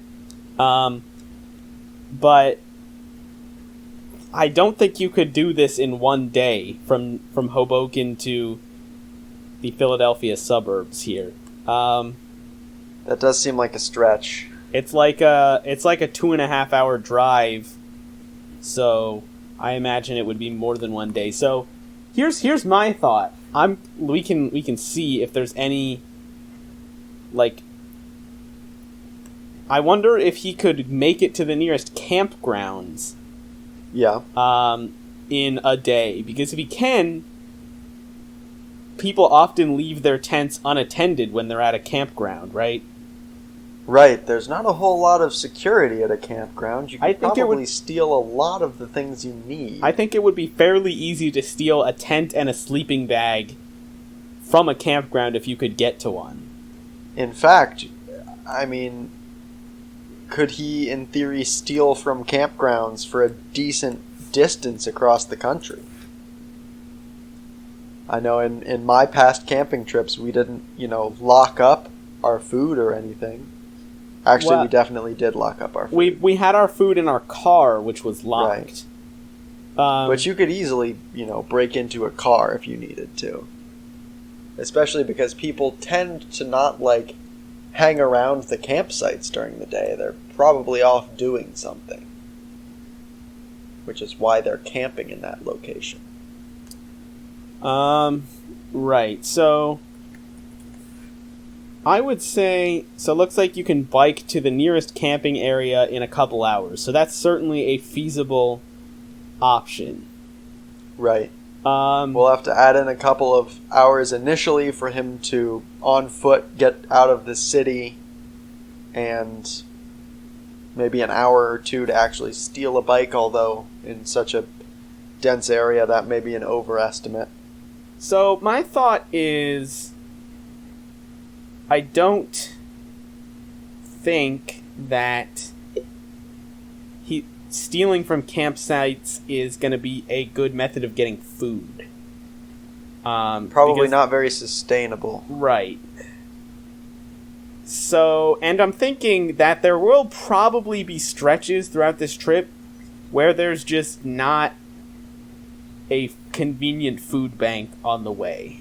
[SPEAKER 1] But I don't think you could do this in one day from Hoboken to the Philadelphia suburbs here.
[SPEAKER 2] That does seem like a stretch.
[SPEAKER 1] It's like a 2.5 hour drive, so I imagine it would be more than one day. So here's my thought. We can see if there's any, like, I wonder if he could make it to the nearest campgrounds.
[SPEAKER 2] Yeah.
[SPEAKER 1] In a day, because if he can, people often leave their tents unattended when they're at a campground, right?
[SPEAKER 2] Right. There's not a whole lot of security at a campground. You can probably steal a lot of the things you need.
[SPEAKER 1] I think it would be fairly easy to steal a tent and a sleeping bag from a campground if you could get to one.
[SPEAKER 2] In fact, I mean, could he, in theory, steal from campgrounds for a decent distance across the country? I know in my past camping trips, we didn't, lock up our food or anything. Actually,
[SPEAKER 1] well,
[SPEAKER 2] we definitely did lock up our food.
[SPEAKER 1] We had our food in our car, which was locked.
[SPEAKER 2] Right. But you could easily, break into a car if you needed to. Especially because people tend to not, hang around the campsites during the day. They're probably off doing something. Which is why they're camping in that location.
[SPEAKER 1] Right. So I would say, so it looks like you can bike to the nearest camping area in a couple hours. So that's certainly a feasible option.
[SPEAKER 2] Right. We'll have to add in a couple of hours initially for him to, on foot, get out of the city, and maybe an hour or two to actually steal a bike, although in such a dense area that may be an overestimate.
[SPEAKER 1] So my thought is, I don't think that stealing from campsites is going to be a good method of getting food.
[SPEAKER 2] Probably not very sustainable.
[SPEAKER 1] Right. So, and I'm thinking that there will probably be stretches throughout this trip where there's just not a convenient food bank on the way.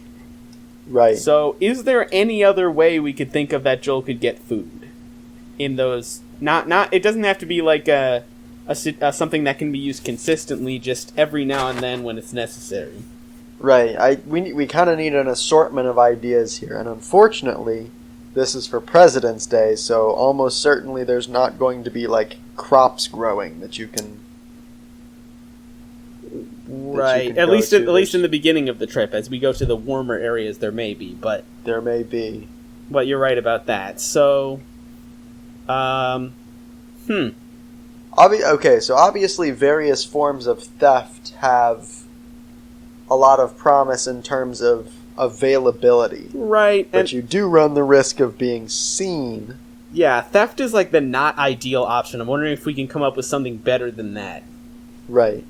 [SPEAKER 2] Right.
[SPEAKER 1] So, is there any other way we could think of that Joel could get food in those? Not. It doesn't have to be like a something that can be used consistently, just every now and then when it's necessary.
[SPEAKER 2] Right. We kind of need an assortment of ideas here, and unfortunately, this is for President's Day, so almost certainly there's not going to be crops growing that you can.
[SPEAKER 1] Right. At least in the beginning of the trip, as we go to the warmer areas, there may be, but
[SPEAKER 2] there may be.
[SPEAKER 1] But you're right about that. So,
[SPEAKER 2] Okay, so obviously various forms of theft have a lot of promise in terms of availability.
[SPEAKER 1] Right.
[SPEAKER 2] But you do run the risk of being seen.
[SPEAKER 1] Yeah, theft is the not ideal option. I'm wondering if we can come up with something better than that.
[SPEAKER 2] Right.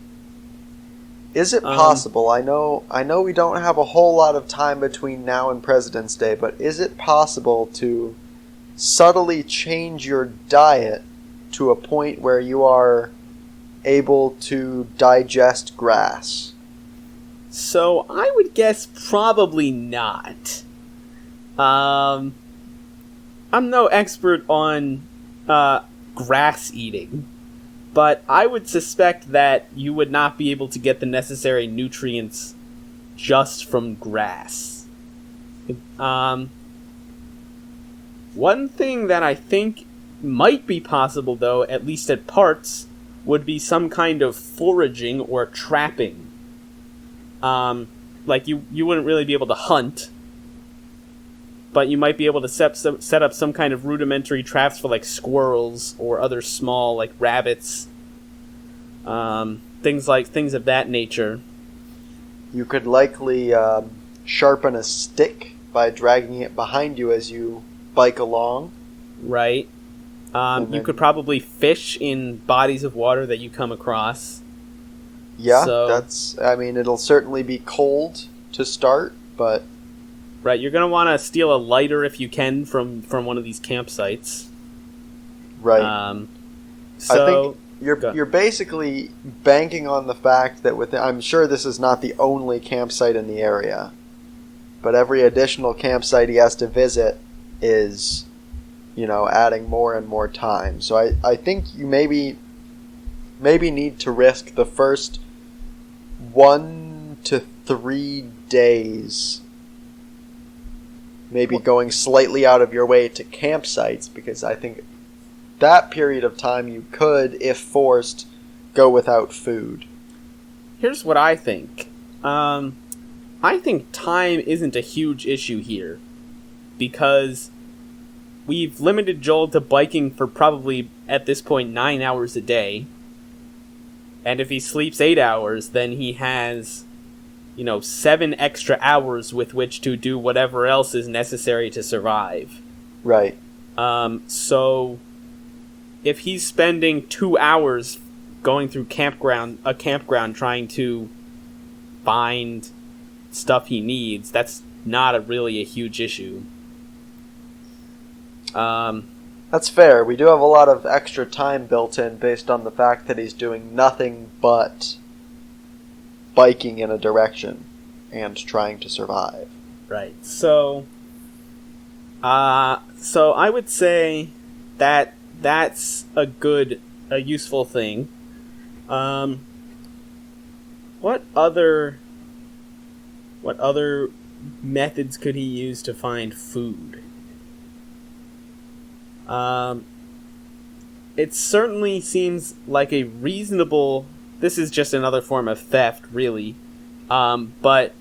[SPEAKER 2] Is it possible? I know we don't have a whole lot of time between now and President's Day, but is it possible to subtly change your diet to a point where you are able to digest grass?
[SPEAKER 1] So I would guess probably not. I'm no expert on grass eating, but I would suspect that you would not be able to get the necessary nutrients just from grass. One thing that I think might be possible, though, at least at parts, would be some kind of foraging or trapping. You wouldn't really be able to hunt, but you might be able to set up some kind of rudimentary traps for squirrels or other small rabbits, things of that nature.
[SPEAKER 2] You could likely sharpen a stick by dragging it behind you as you bike along.
[SPEAKER 1] Right. You could probably fish in bodies of water that you come across.
[SPEAKER 2] Yeah, it'll certainly be cold to start, but...
[SPEAKER 1] Right, you're going to want to steal a lighter if you can from one of these campsites.
[SPEAKER 2] Right. you're basically banking on the fact that I'm sure this is not the only campsite in the area, but every additional campsite he has to visit is, adding more and more time. So I think you maybe need to risk the first 1 to 3 days maybe going slightly out of your way to campsites, because I think that period of time you could, if forced, go without food.
[SPEAKER 1] Here's what I think. I think time isn't a huge issue here, because we've limited Joel to biking for probably, at this point, 9 hours a day. And if he sleeps 8 hours, then he has, 7 extra hours with which to do whatever else is necessary to survive.
[SPEAKER 2] Right.
[SPEAKER 1] So if he's spending 2 hours going through a campground trying to find stuff he needs, that's not really a huge issue.
[SPEAKER 2] That's fair. We do have a lot of extra time built in based on the fact that he's doing nothing but biking in a direction and trying to survive.
[SPEAKER 1] Right. So I would say that that's a useful thing. What other methods could he use to find food? It certainly seems like a reasonable... This is just another form of theft, really. But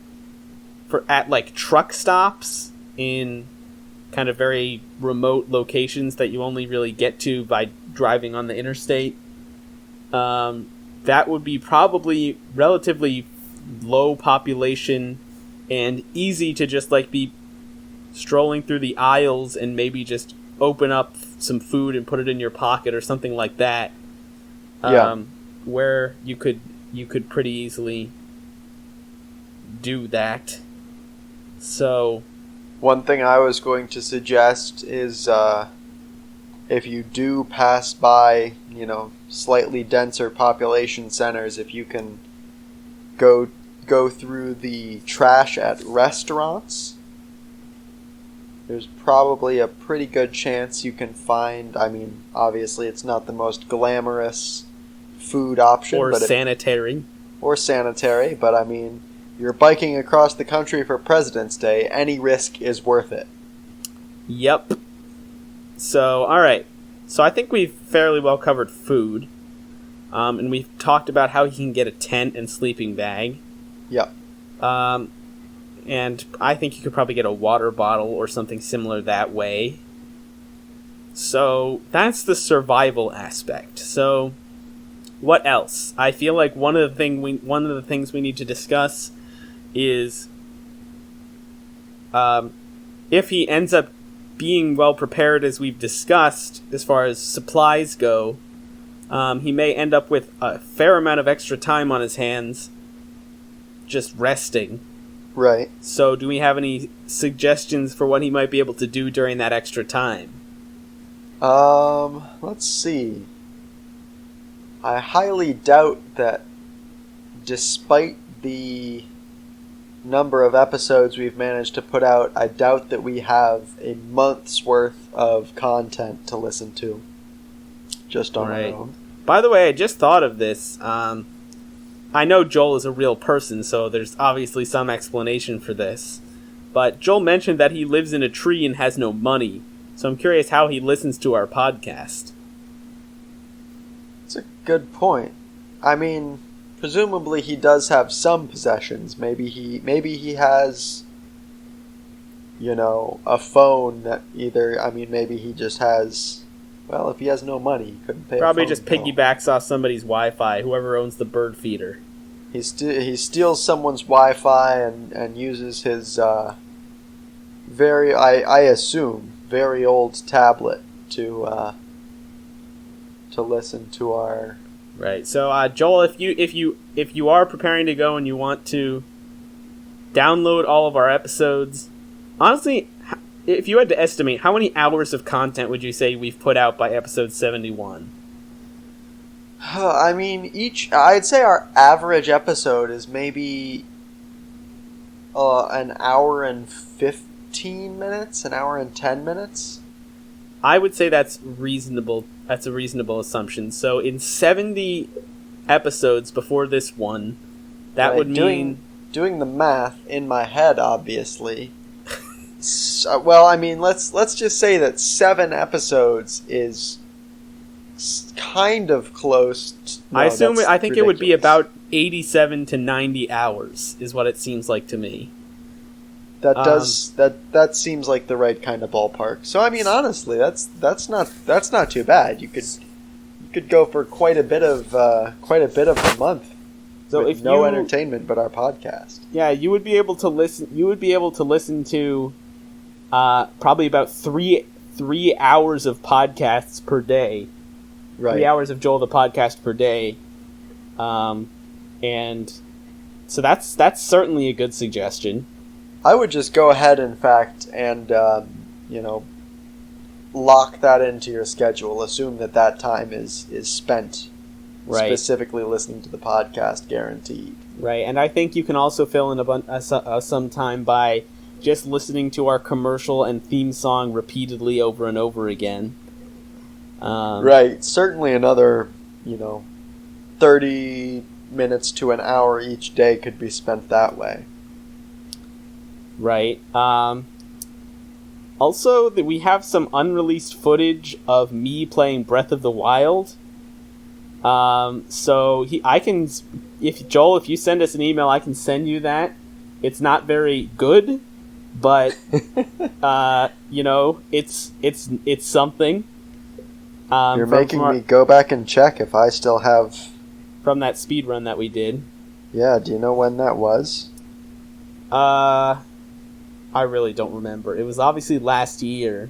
[SPEAKER 1] at truck stops in kind of very remote locations that you only really get to by driving on the interstate, that would be probably relatively low population and easy to just be strolling through the aisles and maybe just open up some food and put it in your pocket or something like that. Where you could pretty easily do that. So
[SPEAKER 2] one thing I was going to suggest is if you do pass by, slightly denser population centers, if you can go through the trash at restaurants, there's probably a pretty good chance you can find, obviously it's not the most glamorous food option.
[SPEAKER 1] Or sanitary,
[SPEAKER 2] but you're biking across the country for President's Day, any risk is worth it.
[SPEAKER 1] Yep. So, alright. So I think we've fairly well covered food. And we've talked about how he can get a tent and sleeping bag.
[SPEAKER 2] Yep.
[SPEAKER 1] And I think you could probably get a water bottle or something similar that way. So that's the survival aspect. So what else? I feel like one of the things we need to discuss is if he ends up being well prepared, as we've discussed, as far as supplies go, he may end up with a fair amount of extra time on his hands just resting.
[SPEAKER 2] Right.
[SPEAKER 1] So do we have any suggestions for what he might be able to do during that extra time?
[SPEAKER 2] Let's see. I highly doubt that, despite the number of episodes we've managed to put out, I doubt that we have a month's worth of content to listen to just on our own.
[SPEAKER 1] By the way, I just thought of this. I know Joel is a real person, so there's obviously some explanation for this. But Joel mentioned that he lives in a tree and has no money, so I'm curious how he listens to our podcast.
[SPEAKER 2] It's a good point. Presumably he does have some possessions. Maybe he has, a phone that maybe he just has... Well, if he has no money, he couldn't pay
[SPEAKER 1] Probably
[SPEAKER 2] a phone
[SPEAKER 1] just
[SPEAKER 2] bill.
[SPEAKER 1] piggybacks off somebody's Wi-Fi, whoever owns the bird feeder.
[SPEAKER 2] He steals someone's Wi-Fi and uses his I assume, very old tablet to listen to our...
[SPEAKER 1] Right. So, Joel, if you are preparing to go and you want to download all of our episodes, honestly, if you had to estimate, how many hours of content would you say we've put out by episode 71?
[SPEAKER 2] I mean, I'd say our average episode is maybe an hour and 15 minutes, an hour and 10 minutes.
[SPEAKER 1] I would say that's reasonable. That's a reasonable assumption. So in 70 episodes before this one, that
[SPEAKER 2] Right,
[SPEAKER 1] would mean...
[SPEAKER 2] Doing the math in my head, obviously. Well, I mean, let's just say that 7 episodes is kind of close. No,
[SPEAKER 1] I assume.
[SPEAKER 2] that's
[SPEAKER 1] I think it would be
[SPEAKER 2] ridiculous.
[SPEAKER 1] about 87 to 90 hours, is what it seems like to me.
[SPEAKER 2] That seems like the right kind of ballpark. So I mean, honestly, that's not too bad. You could go for quite a bit of a month.
[SPEAKER 1] So
[SPEAKER 2] with
[SPEAKER 1] if
[SPEAKER 2] no
[SPEAKER 1] you,
[SPEAKER 2] entertainment but our podcast.
[SPEAKER 1] Yeah, you would be able to listen. You would be able to listen to probably about three hours of podcasts per day.
[SPEAKER 2] Right.
[SPEAKER 1] 3 hours of Joel the podcast per day, and so that's certainly a good suggestion.
[SPEAKER 2] I would just go ahead, in fact, and lock that into your schedule. Assume that time is spent
[SPEAKER 1] Right.
[SPEAKER 2] specifically listening to the podcast, guaranteed.
[SPEAKER 1] Right, and I think you can also fill in some time by just listening to our commercial and theme song repeatedly over and over again.
[SPEAKER 2] Right, certainly another 30 minutes to an hour each day could be spent that way.
[SPEAKER 1] Right. Also, we have some unreleased footage of me playing Breath of the Wild. So if you send us an email, I can send you that. It's not very good, but it's something.
[SPEAKER 2] You're making me go back and check if I still have
[SPEAKER 1] from that speed run that we did.
[SPEAKER 2] Yeah, do you know when that was?
[SPEAKER 1] I really don't remember. It was obviously last year,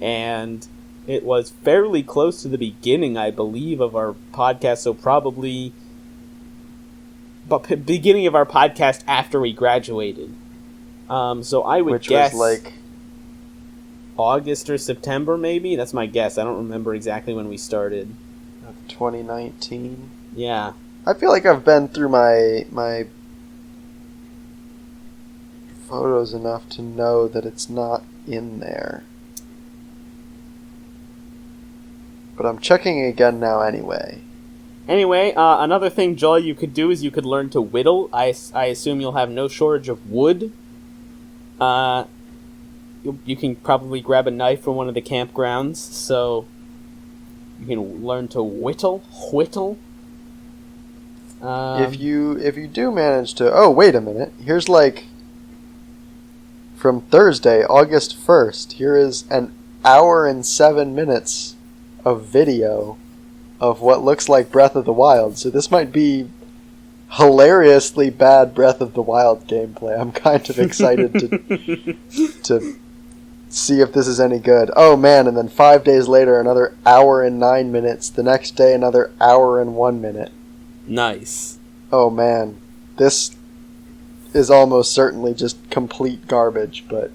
[SPEAKER 1] and it was fairly close to the beginning, I believe, of our podcast, so probably beginning of our podcast after we graduated. So I would guess...
[SPEAKER 2] Which was like...
[SPEAKER 1] August or September, maybe? That's my guess. I don't remember exactly when we started.
[SPEAKER 2] 2019?
[SPEAKER 1] Yeah.
[SPEAKER 2] I feel like I've been through my photos enough to know that it's not in there. But I'm checking again now anyway.
[SPEAKER 1] Anyway, another thing, Joel, you could do is you could learn to whittle. I assume you'll have no shortage of wood. You can probably grab a knife from one of the campgrounds, so you can learn to whittle.
[SPEAKER 2] If you do manage to... Oh, wait a minute. Here's from Thursday, August 1st, here is an hour and 7 minutes of video of what looks like Breath of the Wild. So this might be hilariously bad Breath of the Wild gameplay. I'm kind of excited to see if this is any good. Oh man, and then 5 days later, another hour and 9 minutes. The next day, another hour and 1 minute.
[SPEAKER 1] Nice.
[SPEAKER 2] Oh man, this is almost certainly just complete garbage, but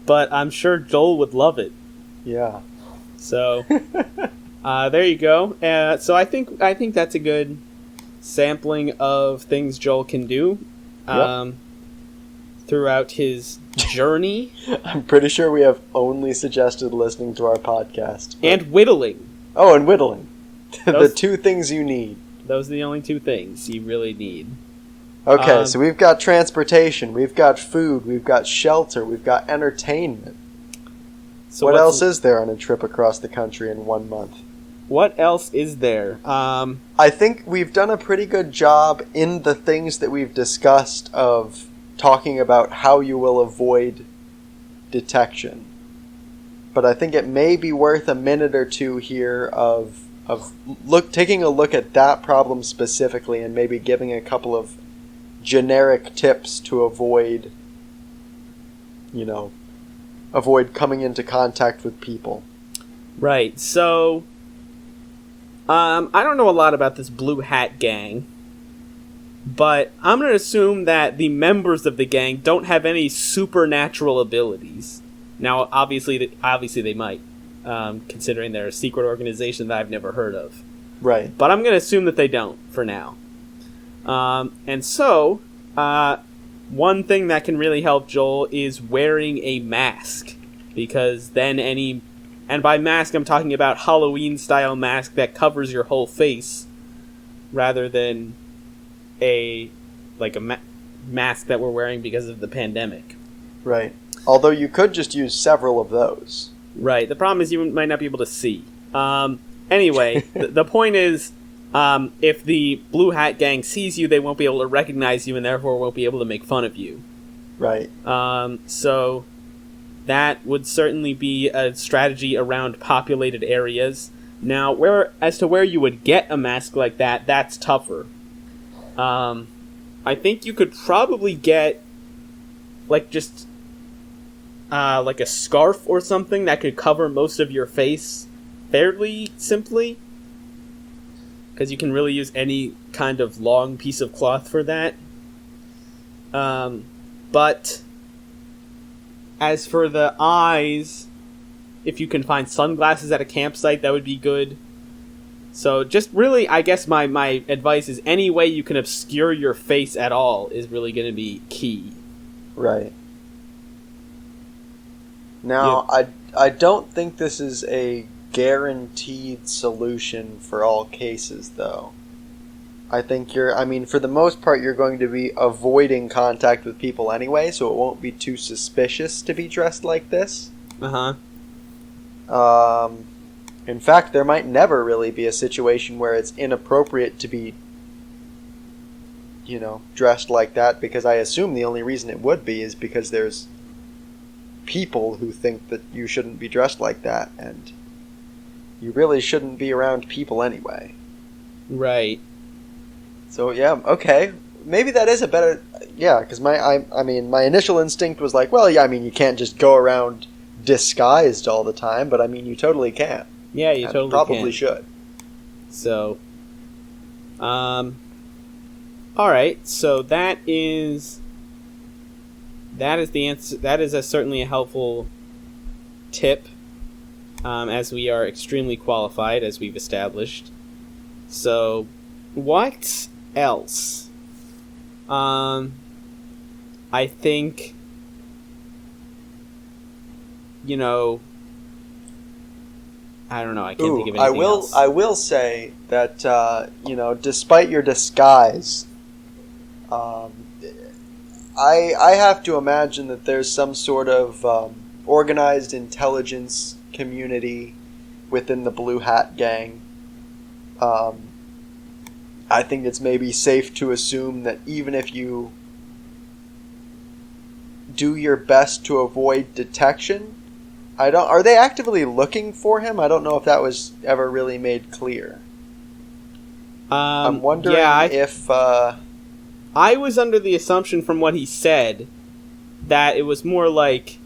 [SPEAKER 1] I'm sure Joel would love it.
[SPEAKER 2] Yeah.
[SPEAKER 1] So, there you go. So I think that's a good sampling of things Joel can do throughout his journey.
[SPEAKER 2] I'm pretty sure we have only suggested listening to our podcast.
[SPEAKER 1] And whittling.
[SPEAKER 2] Oh, and whittling. The two things you need.
[SPEAKER 1] Those are the only two things you really need.
[SPEAKER 2] Okay, so we've got transportation, we've got food, we've got shelter, we've got entertainment. So what else is there on a trip across the country in 1 month?
[SPEAKER 1] What else is there?
[SPEAKER 2] I think we've done a pretty good job in the things that we've discussed of talking about how you will avoid detection. But I think it may be worth a minute or two here of taking a look at that problem specifically and maybe giving a couple of generic tips to avoid coming into contact with people.
[SPEAKER 1] Right. So I don't know a lot about this Blue Hat Gang, but I'm going to assume that the members of the gang don't have any supernatural abilities. Now, obviously they might, considering they're a secret organization that I've never heard of.
[SPEAKER 2] Right.
[SPEAKER 1] But I'm going to assume that they don't for now. And so, one thing that can really help Joel is wearing a mask. Because then and by mask I'm talking about Halloween-style mask that covers your whole face, rather than a mask that we're wearing because of the pandemic.
[SPEAKER 2] Right. Although you could just use several of those.
[SPEAKER 1] Right. The problem is you might not be able to see. Anyway, the point is, if the Blue Hat Gang sees you, they won't be able to recognize you and therefore won't be able to make fun of you.
[SPEAKER 2] Right.
[SPEAKER 1] So that would certainly be a strategy around populated areas. Now, as to where you would get a mask like that, that's tougher. I think you could probably get like a scarf or something that could cover most of your face fairly simply, because you can really use any kind of long piece of cloth for that. But as for the eyes, if you can find sunglasses at a campsite, that would be good. So just really, I guess my advice is any way you can obscure your face at all is really going to be key.
[SPEAKER 2] Right. Now, yeah. I don't think this is a guaranteed solution for all cases, though. I think for the most part, you're going to be avoiding contact with people anyway, so it won't be too suspicious to be dressed like this. In fact, there might never really be a situation where it's inappropriate to be, dressed like that, because I assume the only reason it would be is because there's people who think that you shouldn't be dressed like that, and you really shouldn't be around people anyway.
[SPEAKER 1] Right.
[SPEAKER 2] So, yeah, okay. Maybe that is a better... Yeah, because my initial instinct was like, well, yeah, you can't just go around disguised all the time, but, you totally can.
[SPEAKER 1] Yeah, you totally
[SPEAKER 2] probably
[SPEAKER 1] can.
[SPEAKER 2] Should.
[SPEAKER 1] So, alright, so that is the answer. That is certainly a helpful tip, as we are extremely qualified, as we've established. So, what else? I think, I don't know. I can't think of anything else.
[SPEAKER 2] I will say that despite your disguise, I have to imagine that there's some sort of organized intelligence community within the Blue Hat Gang. I think it's maybe safe to assume that even if you do your best to avoid detection, are they actively looking for him? I don't know if that was ever really made clear. I'm wondering if...
[SPEAKER 1] I was under the assumption from what he said that it was more like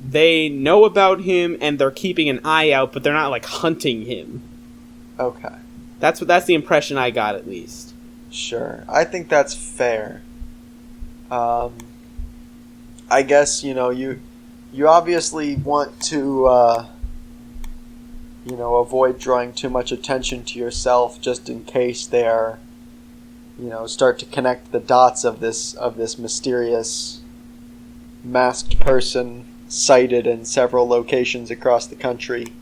[SPEAKER 1] they know about him and they're keeping an eye out, but they're not, hunting him.
[SPEAKER 2] Okay.
[SPEAKER 1] That's the impression I got, at least.
[SPEAKER 2] Sure. I think that's fair. I guess, you obviously want to, avoid drawing too much attention to yourself just in case they are, start to connect the dots of this mysterious masked person sighted in several locations across the country.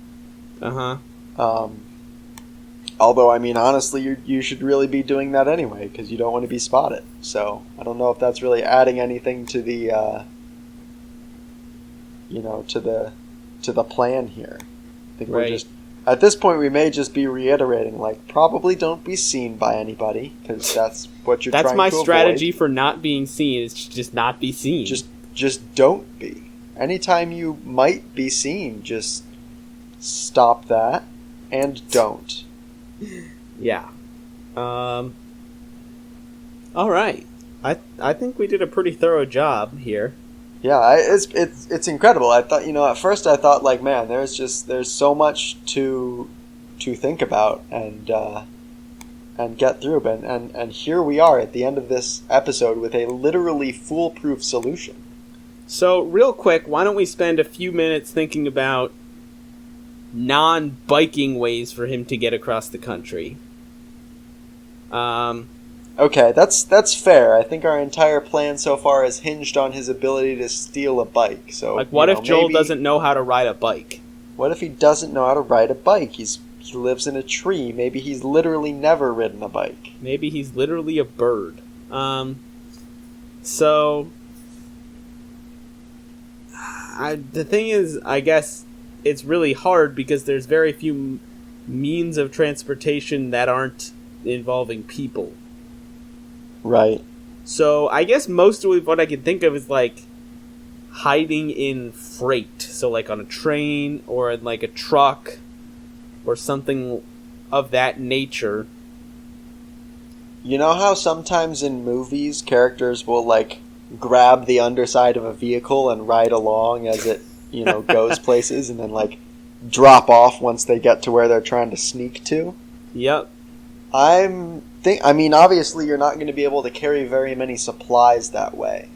[SPEAKER 2] Although, honestly, you should really be doing that anyway, because you don't want to be spotted. So, I don't know if that's really adding anything to the, to the plan here. I think we're just... At this point, we may just be reiterating, probably don't be seen by anybody, because that's what you're trying to avoid.
[SPEAKER 1] That's my strategy for not being seen, is to just not be seen.
[SPEAKER 2] Just don't be. Anytime you might be seen, just stop that, and don't.
[SPEAKER 1] Yeah. All right. I think we did a pretty thorough job here.
[SPEAKER 2] Yeah, it's incredible. I thought, at first I thought, man, there's so much to think about and get through, and here we are at the end of this episode with a literally foolproof solution.
[SPEAKER 1] So, real quick, why don't we spend a few minutes thinking about non-biking ways for him to get across the country.
[SPEAKER 2] Okay, that's fair. I think our entire plan so far is hinged on his ability to steal a bike. So,
[SPEAKER 1] like, what if Joel doesn't know how to ride a bike?
[SPEAKER 2] What if he doesn't know how to ride a bike? He lives in a tree. Maybe he's literally never ridden a bike.
[SPEAKER 1] Maybe he's literally a bird. So the thing is, I guess it's really hard because there's very few means of transportation that aren't involving people.
[SPEAKER 2] Right.
[SPEAKER 1] So I guess most of what I can think of is like hiding in freight. So like on a train or in like a truck or something of that nature.
[SPEAKER 2] You know how sometimes in movies characters will like grab the underside of a vehicle and ride along as it, goes places and then like drop off once they get to where they're trying to sneak to?
[SPEAKER 1] Yep.
[SPEAKER 2] Obviously you're not going to be able to carry very many supplies that way.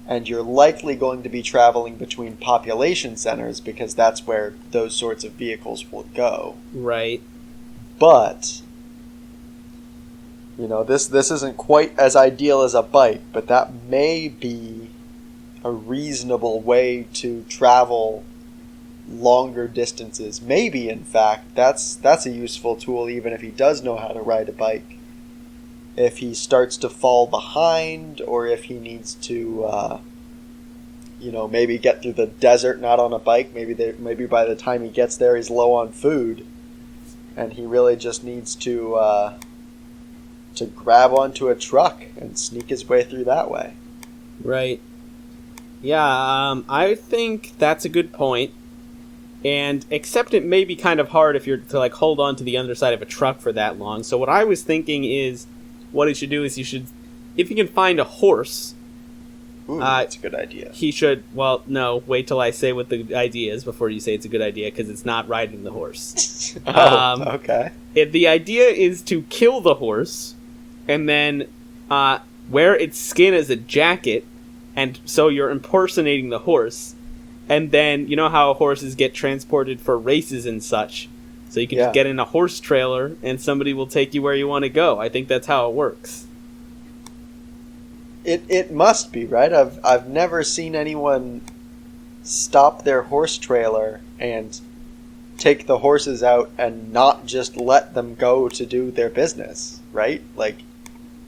[SPEAKER 2] And you're likely going to be traveling between population centers because that's where those sorts of vehicles will go.
[SPEAKER 1] Right.
[SPEAKER 2] But, this isn't quite as ideal as a bike, but that may be a reasonable way to travel longer distances. Maybe, in fact, that's a useful tool even if he does know how to ride a bike. If he starts to fall behind, or if he needs to, maybe get through the desert not on a bike. Maybe by the time he gets there, he's low on food, and he really just needs to grab onto a truck and sneak his way through that way.
[SPEAKER 1] Right. Yeah, I think that's a good point. And except it may be kind of hard if you're to like hold on to the underside of a truck for that long. So what I was thinking is, what he should do is if he can find a horse.
[SPEAKER 2] Ooh, that's a good idea.
[SPEAKER 1] He should, wait till I say what the idea is before you say it's a good idea, because it's not riding the horse.
[SPEAKER 2] Okay.
[SPEAKER 1] The idea is to kill the horse, and then wear its skin as a jacket, and so you're impersonating the horse. And then, you know how horses get transported for races and such? So you can just get in a horse trailer, and somebody will take you where you want to go. I think that's how it works.
[SPEAKER 2] It must be, right? I've never seen anyone stop their horse trailer and take the horses out and not just let them go to do their business, right? Like,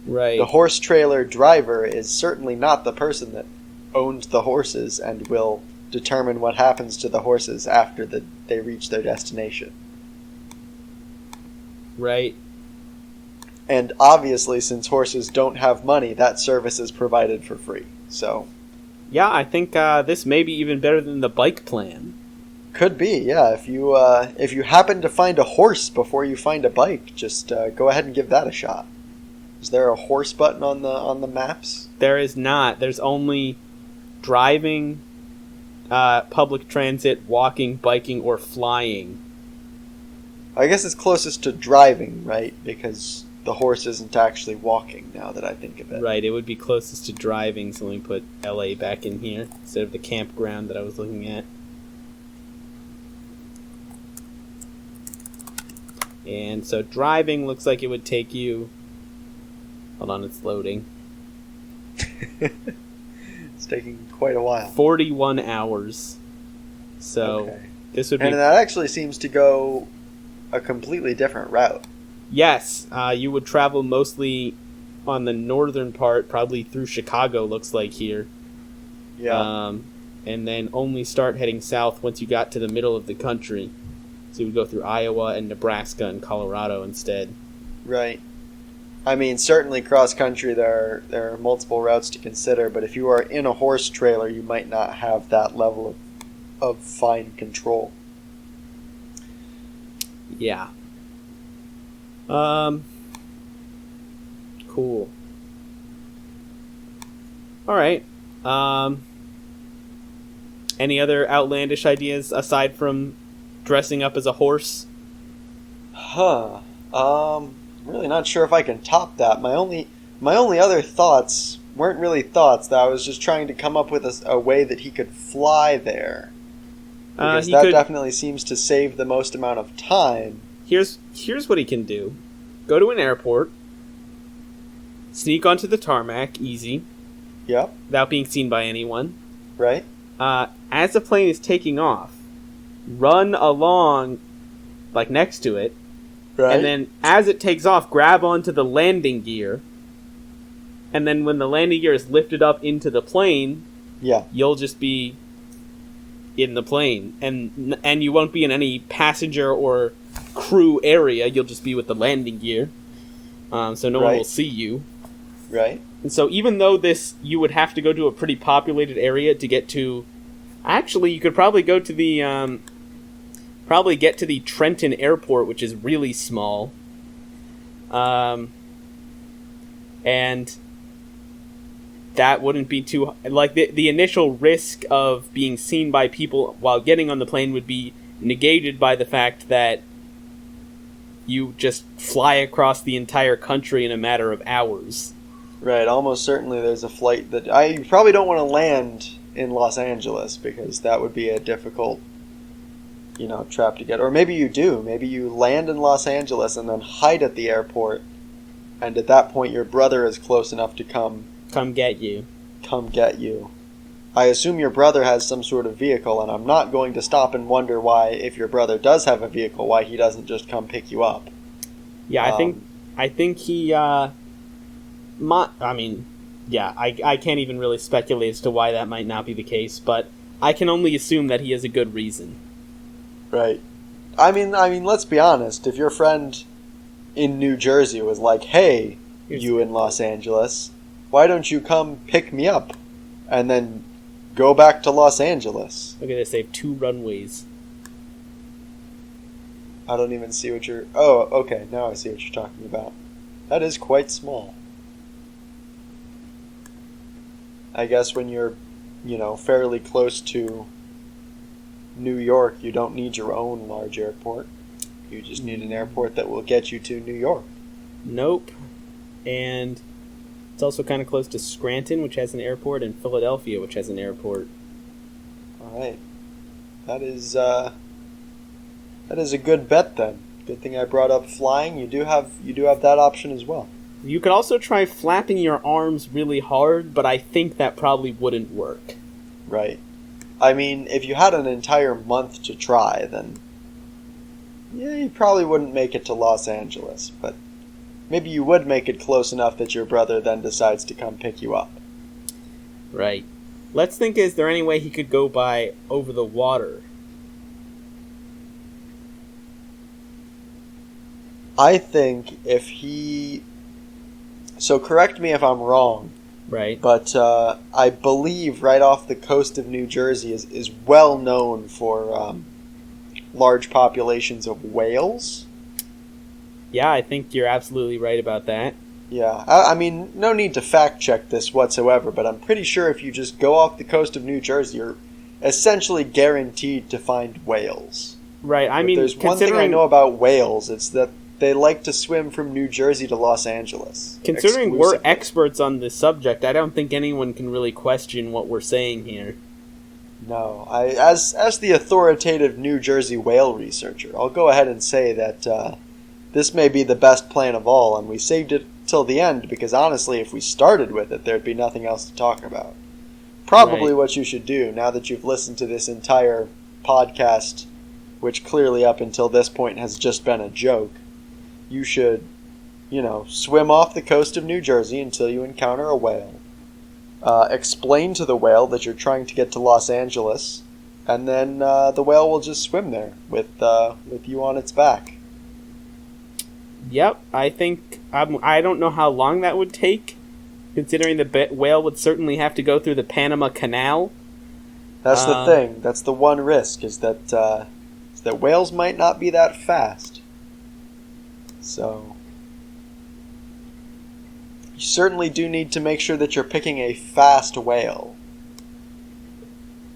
[SPEAKER 1] right.
[SPEAKER 2] The horse trailer driver is certainly not the person that owned the horses and will determine what happens to the horses after they reach their destination.
[SPEAKER 1] Right.
[SPEAKER 2] And obviously, since horses don't have money, that service is provided for free. So,
[SPEAKER 1] yeah, I think this may be even better than the bike plan.
[SPEAKER 2] Could be, yeah. If you happen to find a horse before you find a bike, just go ahead and give that a shot. Is there a horse button on the maps?
[SPEAKER 1] There is not. There's only driving, public transit, walking, biking, or flying.
[SPEAKER 2] I guess it's closest to driving, right? Because the horse isn't actually walking, now that I think of it.
[SPEAKER 1] Right, it would be closest to driving, so let me put LA back in here instead of the campground that I was looking at. And so driving looks like it would take you... Hold on, it's loading.
[SPEAKER 2] It's taking quite a while.
[SPEAKER 1] 41 hours. So
[SPEAKER 2] okay.
[SPEAKER 1] This would be...
[SPEAKER 2] And that actually seems to go a completely different route.
[SPEAKER 1] Yes, you would travel mostly on the northern part, probably through Chicago, looks like here.
[SPEAKER 2] Yeah.
[SPEAKER 1] And then only start heading south once you got to the middle of the country. So you would go through Iowa and Nebraska and Colorado instead.
[SPEAKER 2] Right. I mean, certainly cross-country there are multiple routes to consider, but if you are in a horse trailer, you might not have that level of fine control.
[SPEAKER 1] Yeah. Cool. Alright. Any other outlandish ideas aside from dressing up as a horse?
[SPEAKER 2] Really not sure if I can top that. My only other thoughts weren't really thoughts. That I was just trying to come up with a way that he could fly there. Because that definitely seems to save the most amount of time.
[SPEAKER 1] Here's what he can do. Go to an airport. Sneak onto the tarmac, easy.
[SPEAKER 2] Yep.
[SPEAKER 1] Without being seen by anyone.
[SPEAKER 2] Right.
[SPEAKER 1] As the plane is taking off, run along, like, next to it.
[SPEAKER 2] Right.
[SPEAKER 1] And then, as it takes off, grab onto the landing gear. And then when the landing gear is lifted up into the plane, you'll just be in the plane. And you won't be in any passenger or crew area. You'll just be with the landing gear. So no one will see you.
[SPEAKER 2] Right.
[SPEAKER 1] And so even though you would have to go to a pretty populated area to get to... Actually, you could probably go to the... probably get to the Trenton Airport, which is really small. And that wouldn't be too... Like, the initial risk of being seen by people while getting on the plane would be negated by the fact that you just fly across the entire country in a matter of hours.
[SPEAKER 2] Right, almost certainly there's a flight that... you probably don't want to land in Los Angeles, because that would be a difficult, trap to get. Or maybe you do. Maybe you land in Los Angeles and then hide at the airport, and at that point your brother is close enough to come
[SPEAKER 1] get you.
[SPEAKER 2] Come get you. I assume your brother has some sort of vehicle, and I'm not going to stop and wonder why, if your brother does have a vehicle, why he doesn't just come pick you up.
[SPEAKER 1] Yeah, I think he, I can't even really speculate as to why that might not be the case, but I can only assume that he has a good reason.
[SPEAKER 2] Right. I mean, let's be honest. If your friend in New Jersey was like, hey, you in Los Angeles, why don't you come pick me up and then go back to Los Angeles?
[SPEAKER 1] Look at this, they have 2 runways.
[SPEAKER 2] I don't even see what you're... Oh, okay, now I see what you're talking about. That is quite small. I guess when you're, fairly close to New York, you don't need your own large airport. You just need an airport that will get you to New York.
[SPEAKER 1] Nope. And it's also kind of close to Scranton, which has an airport, and Philadelphia, which has an airport.
[SPEAKER 2] All right. That is a good bet, then. Good thing I brought up flying. You do have that option as well.
[SPEAKER 1] You could also try flapping your arms really hard, but I think that probably wouldn't work.
[SPEAKER 2] Right. I mean, if you had an entire month to try, then you probably wouldn't make it to Los Angeles, but maybe you would make it close enough that your brother then decides to come pick you up.
[SPEAKER 1] Right. Let's think, is there any way he could go by over the water?
[SPEAKER 2] I think if he... So correct me if I'm wrong.
[SPEAKER 1] Right.
[SPEAKER 2] But I believe right off the coast of New Jersey is well known for large populations of whales.
[SPEAKER 1] Yeah, I think you're absolutely right about that.
[SPEAKER 2] Yeah, I mean, no need to fact check this whatsoever, but I'm pretty sure if you just go off the coast of New Jersey, you're essentially guaranteed to find whales.
[SPEAKER 1] Right, I mean,
[SPEAKER 2] there's one thing I know about whales, it's that they like to swim from New Jersey to Los Angeles.
[SPEAKER 1] Considering we're experts on this subject, I don't think anyone can really question what we're saying here.
[SPEAKER 2] No, as the authoritative New Jersey whale researcher, I'll go ahead and say that this may be the best plan of all, and we saved it till the end because honestly, if we started with it, there'd be nothing else to talk about. Probably what you should do, now that you've listened to this entire podcast, which clearly up until this point has just been a joke, you should, swim off the coast of New Jersey until you encounter a whale. Explain to the whale that you're trying to get to Los Angeles, and then the whale will just swim there with you on its back.
[SPEAKER 1] Yep, I think... I don't know how long that would take, considering the whale would certainly have to go through the Panama Canal.
[SPEAKER 2] That's the thing. That's the one risk, is that whales might not be that fast. So, you certainly do need to make sure that you're picking a fast whale.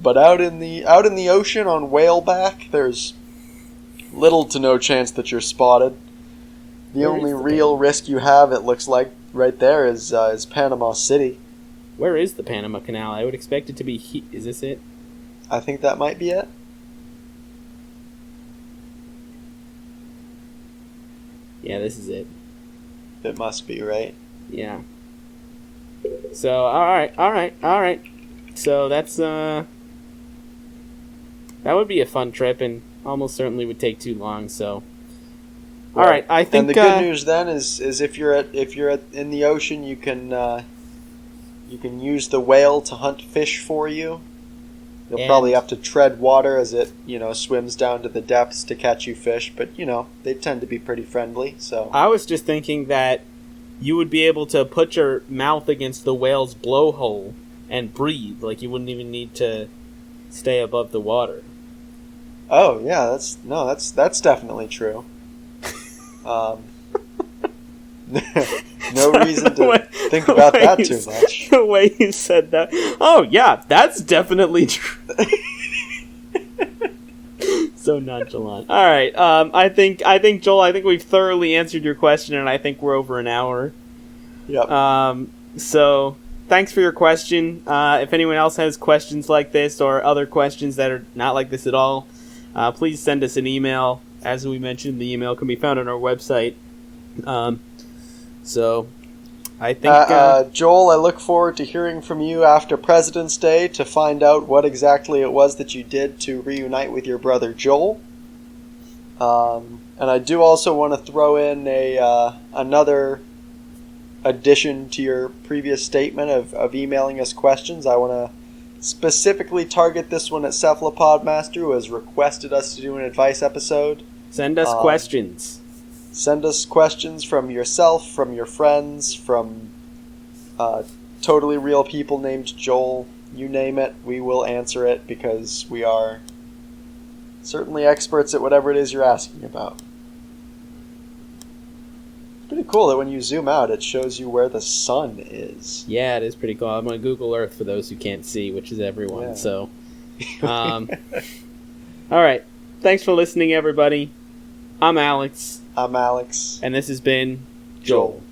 [SPEAKER 2] But out in the ocean on whaleback, there's little to no chance that you're spotted. The only real risk you have, it looks like, right there is Panama City.
[SPEAKER 1] Where is the Panama Canal? I would expect it to be... Is this it?
[SPEAKER 2] I think that might be it.
[SPEAKER 1] Yeah, this is it.
[SPEAKER 2] It must be, right?
[SPEAKER 1] Yeah. So, alright. So that's, that would be a fun trip and almost certainly would take too long, so. Alright, I think...
[SPEAKER 2] And the good news then is if you're in the ocean, you can use the whale to hunt fish for you. You'll probably have to tread water as it, swims down to the depths to catch you fish, but, they tend to be pretty friendly, so...
[SPEAKER 1] I was just thinking that you would be able to put your mouth against the whale's blowhole and breathe. Like, you wouldn't even need to stay above the water.
[SPEAKER 2] Oh, yeah, that's definitely true. No reason to think about that too much.
[SPEAKER 1] The way you said that. Oh, yeah, that's definitely true. So nonchalant. All right. I think Joel, we've thoroughly answered your question, and I think we're over an hour.
[SPEAKER 2] Yep.
[SPEAKER 1] So thanks for your question. If anyone else has questions like this or other questions that are not like this at all, please send us an email. As we mentioned, the email can be found on our website. So I think
[SPEAKER 2] Joel, I look forward to hearing from you after President's Day to find out what exactly it was that you did to reunite with your brother Joel. And I do also want to throw in another addition to your previous statement of emailing us questions. I want to specifically target this one at Cephalopodmaster, who has requested us to do an advice episode.
[SPEAKER 1] Send us questions.
[SPEAKER 2] Send us questions from yourself, from your friends, from totally real people named Joel. You name it, we will answer it because we are certainly experts at whatever it is you're asking about. It's pretty cool that when you zoom out, it shows you where the sun is.
[SPEAKER 1] Yeah, it is pretty cool. I'm on Google Earth for those who can't see, which is everyone. Yeah. So, all right. Thanks for listening, everybody. I'm Alex.
[SPEAKER 2] I'm Alex.
[SPEAKER 1] And this has been Joel.